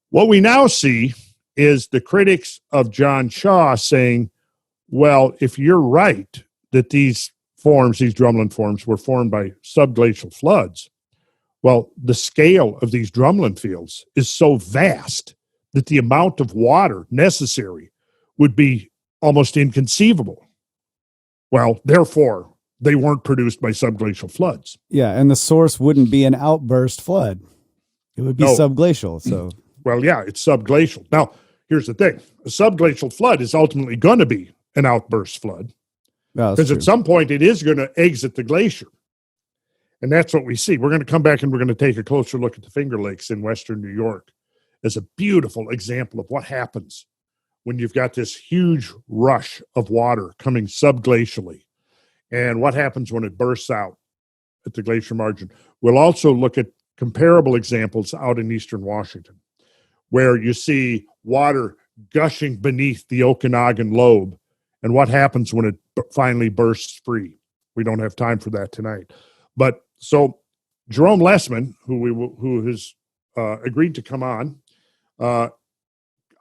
What we now see is the critics of John Shaw saying, well, if you're right that these drumlin forms, were formed by subglacial floods, well, the scale of these drumlin fields is so vast that the amount of water necessary would be almost inconceivable. Well, therefore, they weren't produced by subglacial floods. Yeah, and the source wouldn't be an outburst flood. It would be subglacial. So, well, yeah, it's subglacial. Now, here's the thing. A subglacial flood is ultimately going to be an outburst flood, because at some point it is going to exit the glacier. And that's what we see. We're going to come back and we're going to take a closer look at the Finger Lakes in western New York as a beautiful example of what happens when you've got this huge rush of water coming subglacially, and what happens when it bursts out at the glacier margin. We'll also look at comparable examples out in eastern Washington, where you see water gushing beneath the Okanagan lobe, and what happens when it finally bursts free. We don't have time for that tonight. But so Jerome Lessman, who has agreed to come on,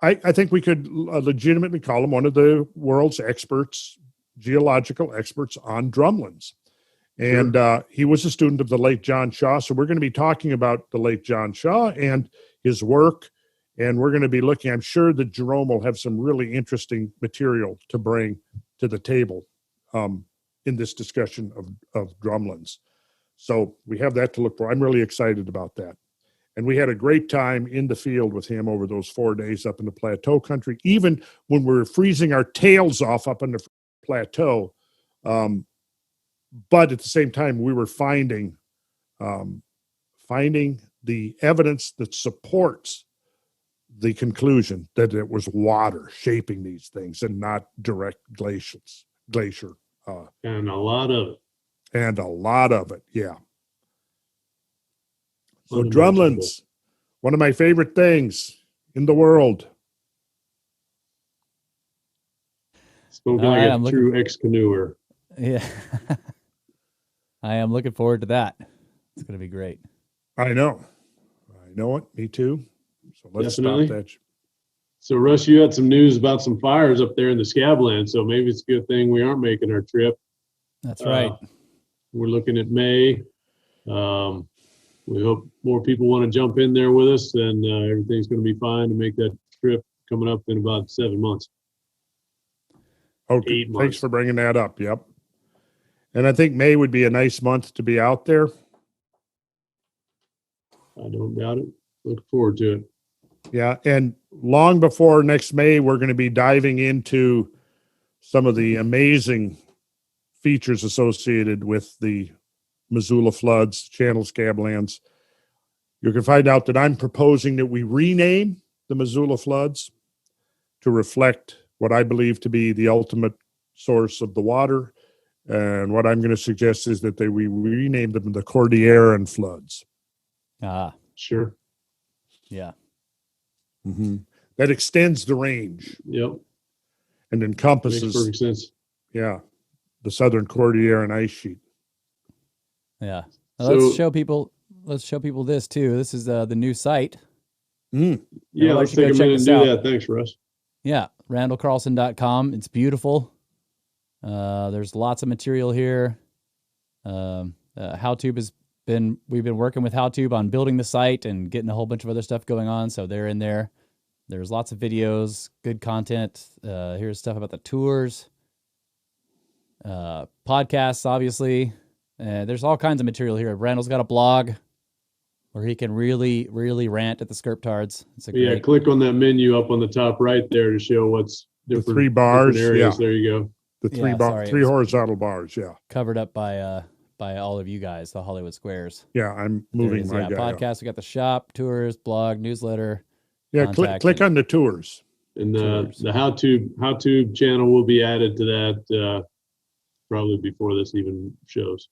I think we could legitimately call him one of the world's experts, geological experts on drumlins. And he was a student of the late John Shaw. So we're going to be talking about the late John Shaw and his work. And we're going to be looking, I'm sure that Jerome will have some really interesting material to bring to the table in this discussion of drumlins. So we have that to look for. I'm really excited about that. And we had a great time in the field with him over those 4 days up in the plateau country, even when we were freezing our tails off up in the plateau. But at the same time, we were finding the evidence that supports the conclusion that it was water shaping these things and not direct glacier And a lot of it. And a lot of it, yeah. So Unimaginable. drumlins, one of my favorite things in the world. Spoken like a true ex-canoer. Yeah. I am looking forward to that. It's going to be great. I know it. Me too. So let's Definitely. stop that. So Russ, you had some news about some fires up there in the Scabland. So maybe it's a good thing we aren't making our trip. That's right. We're looking at May. We hope more people want to jump in there with us, and everything's going to be fine to make that trip coming up in about 7 months. Okay, 8 months. Thanks for bringing that up. Yep. And I think May would be a nice month to be out there. I don't doubt it. Look forward to it. Yeah, and long before next May, we're going to be diving into some of the amazing features associated with the Missoula floods, Channel Scablands. You can find out that I'm proposing that we rename the Missoula floods to reflect what I believe to be the ultimate source of the water. And what I'm going to suggest is that we rename them the Cordilleran floods. Sure. Yeah. Mm-hmm. That extends the range. Yep. And encompasses. Makes perfect sense. Yeah. The Southern Cordilleran ice sheet. Yeah. Now let's show people this too. This is the new site. Yeah, let's take a minute and do that. Thanks, Russ. Yeah, randallcarlson.com. It's beautiful. There's lots of material here. HowTube we've been working with HowTube on building the site and getting a whole bunch of other stuff going on. So they're in there. There's lots of videos, good content. Here's stuff about the tours, podcasts, obviously. There's all kinds of material here. Randall's got a blog where he can really, really rant at the Skirptards. Click on that menu up on the top right there to show what's different. The 3 bars. Areas. Yeah. There you go. The 3 horizontal bars. Yeah. Covered up by all of you guys, the Hollywood Squares. Yeah, I'm moving my guy. Podcast. We got the shop, tours, blog, newsletter. Yeah, click on the tours. And the HowTube channel will be added to that probably before this even shows.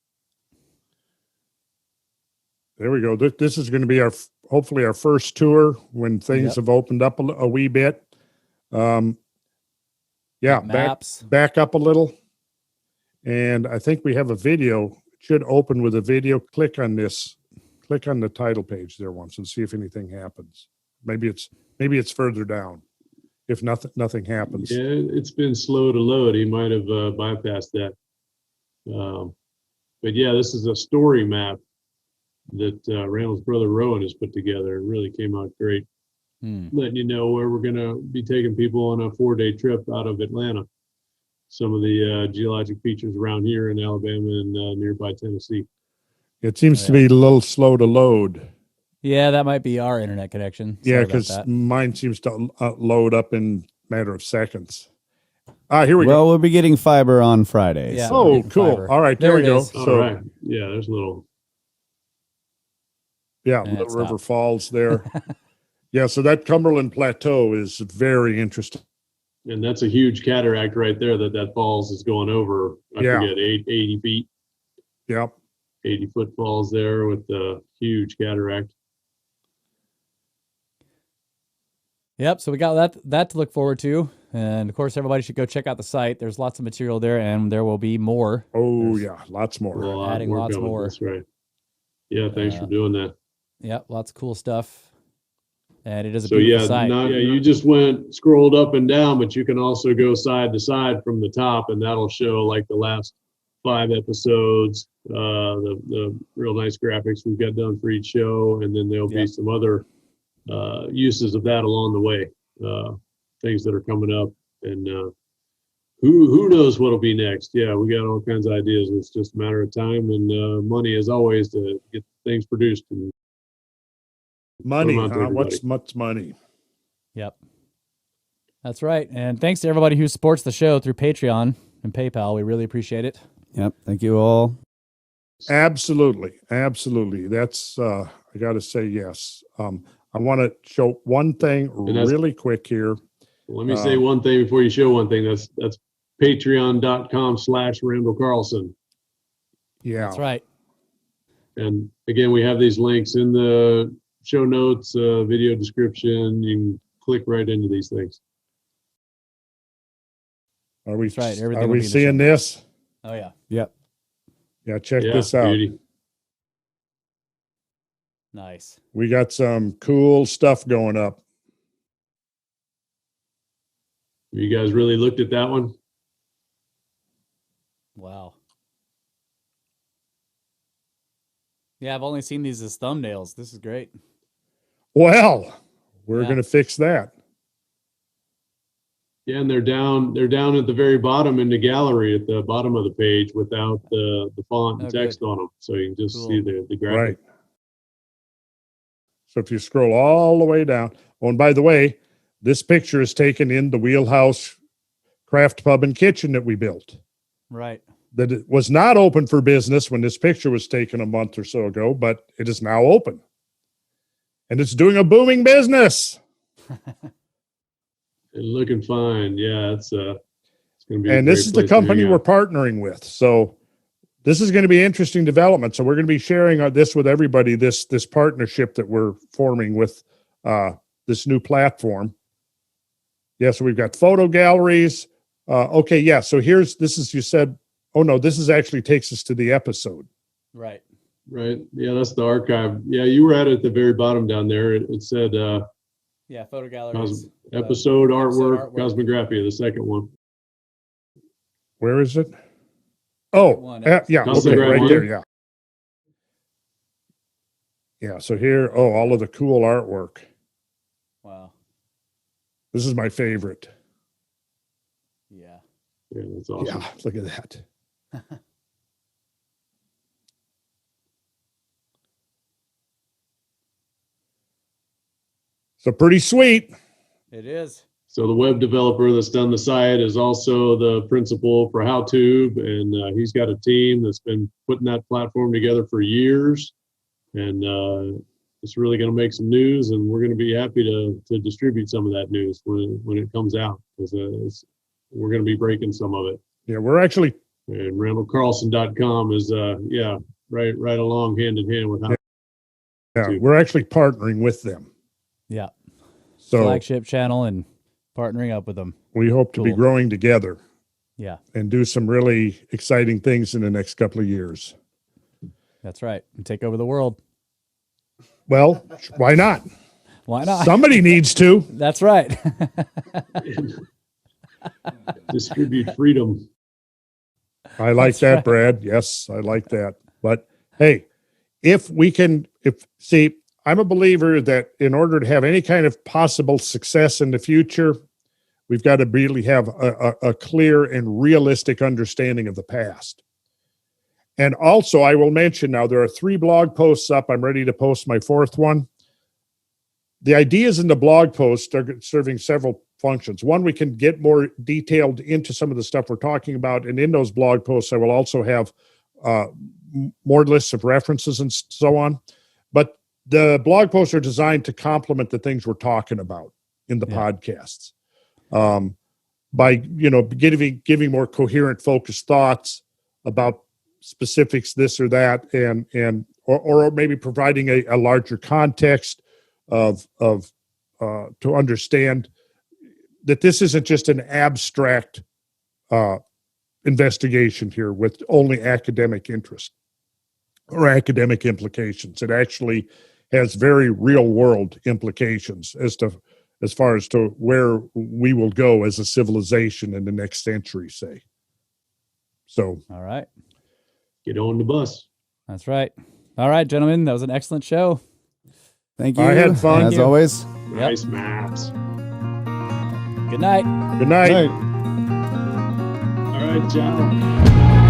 There we go. This is going to be hopefully our first tour when things have opened up a wee bit. Maps. Back up a little. And I think we have a video. It should open with a video. Click on this. Click on the title page there once and see if anything happens. Maybe it's further down. If nothing happens. Yeah, it's been slow to load. He might have bypassed that. But yeah, this is a story map that Randall's brother Rowan has put together. It really came out great. Letting you know where we're going to be taking people on a 4-day trip out of Atlanta. Some of the geologic features around here in Alabama and nearby Tennessee. It seems to be a little slow to load. Yeah, that might be our internet connection. Yeah, because mine seems to load up in a matter of seconds. Here we go. Well, we'll be getting fiber on Friday. Yeah, oh, cool. Fiber. All right, there we go. All right. Yeah, there's a little. Yeah, Little River Falls there. Yeah, so that Cumberland Plateau is very interesting. And that's a huge cataract right there that falls is going over, I forget, 80 feet. Yep. 80-foot falls there with the huge cataract. Yep, so we got that to look forward to. And, of course, everybody should go check out the site. There's lots of material there, and there will be more. Oh, lots more. We're adding lots more. That's right. Yeah, thanks for doing that. Yep, lots of cool stuff. And it is a beautiful site. You just scrolled up and down, but you can also go side to side from the top, and that'll show like the last 5 episodes, the real nice graphics we've got done for each show, and then there'll be some other uses of that along the way, things that are coming up, and who knows what'll be next. Yeah, we got all kinds of ideas. It's just a matter of time and money, as always, to get things produced. And money, what's much money? Yep, that's right. And thanks to everybody who supports the show through Patreon and PayPal. We really appreciate it. Yep, thank you all. Absolutely. That's I got to say yes. I want to show one thing really quick here. Let me say one thing before you show one thing. That's patreon.com/Randall Carlson. Yeah. That's right. And again, we have these links in the show notes, video description. You can click right into these things. Are we, That's right. Everything are will we be in the seeing show this? Oh, yeah. Yep. Yeah, check Yeah, this out. beauty. Nice. We got some cool stuff going up. You guys really looked at that one? Wow. Yeah, I've only seen these as thumbnails. This is great. Well, we're Yeah. going to fix that. Yeah, and they're down at the very bottom in the gallery at the bottom of the page without the font and Oh, text good. on them. So you can just Cool. see the graphic. Right. So if you scroll all the way down, oh, and by the way, this picture is taken in the Wheelhouse Craft Pub and Kitchen that we built. Right. That it was not open for business when this picture was taken a month or so ago, but it is now open. And it's doing a booming business. And looking fine. Yeah, it's going to be. And this is the company we're partnering with. So this is going to be interesting development. So we're going to be sharing this with everybody, this partnership that we're forming with this new platform. Yeah, so we've got photo galleries. Okay, yeah, so you said, oh no, this is actually takes us to the episode. Right. Right. Yeah, that's the archive. Yeah, you were at it at the very bottom down there. It said Yeah, photo galleries. episode artwork, artwork. Cosmographia, the second one. Where is it? Oh, One, yeah, okay, Cosmographia. right there, yeah. Yeah, so here, all of the cool artwork. Wow. This is my favorite. Yeah. Yeah, that's awesome. Yeah, look at that. So pretty sweet. It is. So the web developer that's done the site is also the principal for HowTube, and he's got a team that's been putting that platform together for years, and it's really going to make some news, and we're going to be happy to distribute some of that news when it comes out, because we're going to be breaking some of it. Yeah, we're actually. And RandallCarlson.com is right along hand in hand with HowTube. Yeah, we're actually partnering with them. Yeah. So Flagship channel and partnering up with them. we hope to be Cool. growing together. Yeah. And do some really exciting things in the next couple of years. That's right. And take over the world. Well, why not? Why not? Somebody needs to. That's right. Distribute freedom. I like That's that, right. Brad. Yes, I like that. But hey, I'm a believer that in order to have any kind of possible success in the future, we've got to really have a clear and realistic understanding of the past. And also, I will mention now, there are 3 blog posts up. I'm ready to post my 4th one. The ideas in the blog post are serving several functions. One, we can get more detailed into some of the stuff we're talking about. And in those blog posts, I will also have more lists of references and so on. But the blog posts are designed to complement the things we're talking about in the podcasts. By, giving more coherent, focused thoughts about specifics, this or that, or maybe providing a larger context to understand that this isn't just an abstract investigation here with only academic interest or academic implications. It actually has very real world implications as far as to where we will go as a civilization in the next century, say. So, All right. Get on the bus. That's right. All right, gentlemen. That was an excellent show. Thank you. I had fun. As always. Yep. Nice maps. Good night. good night. Right. All right, ciao.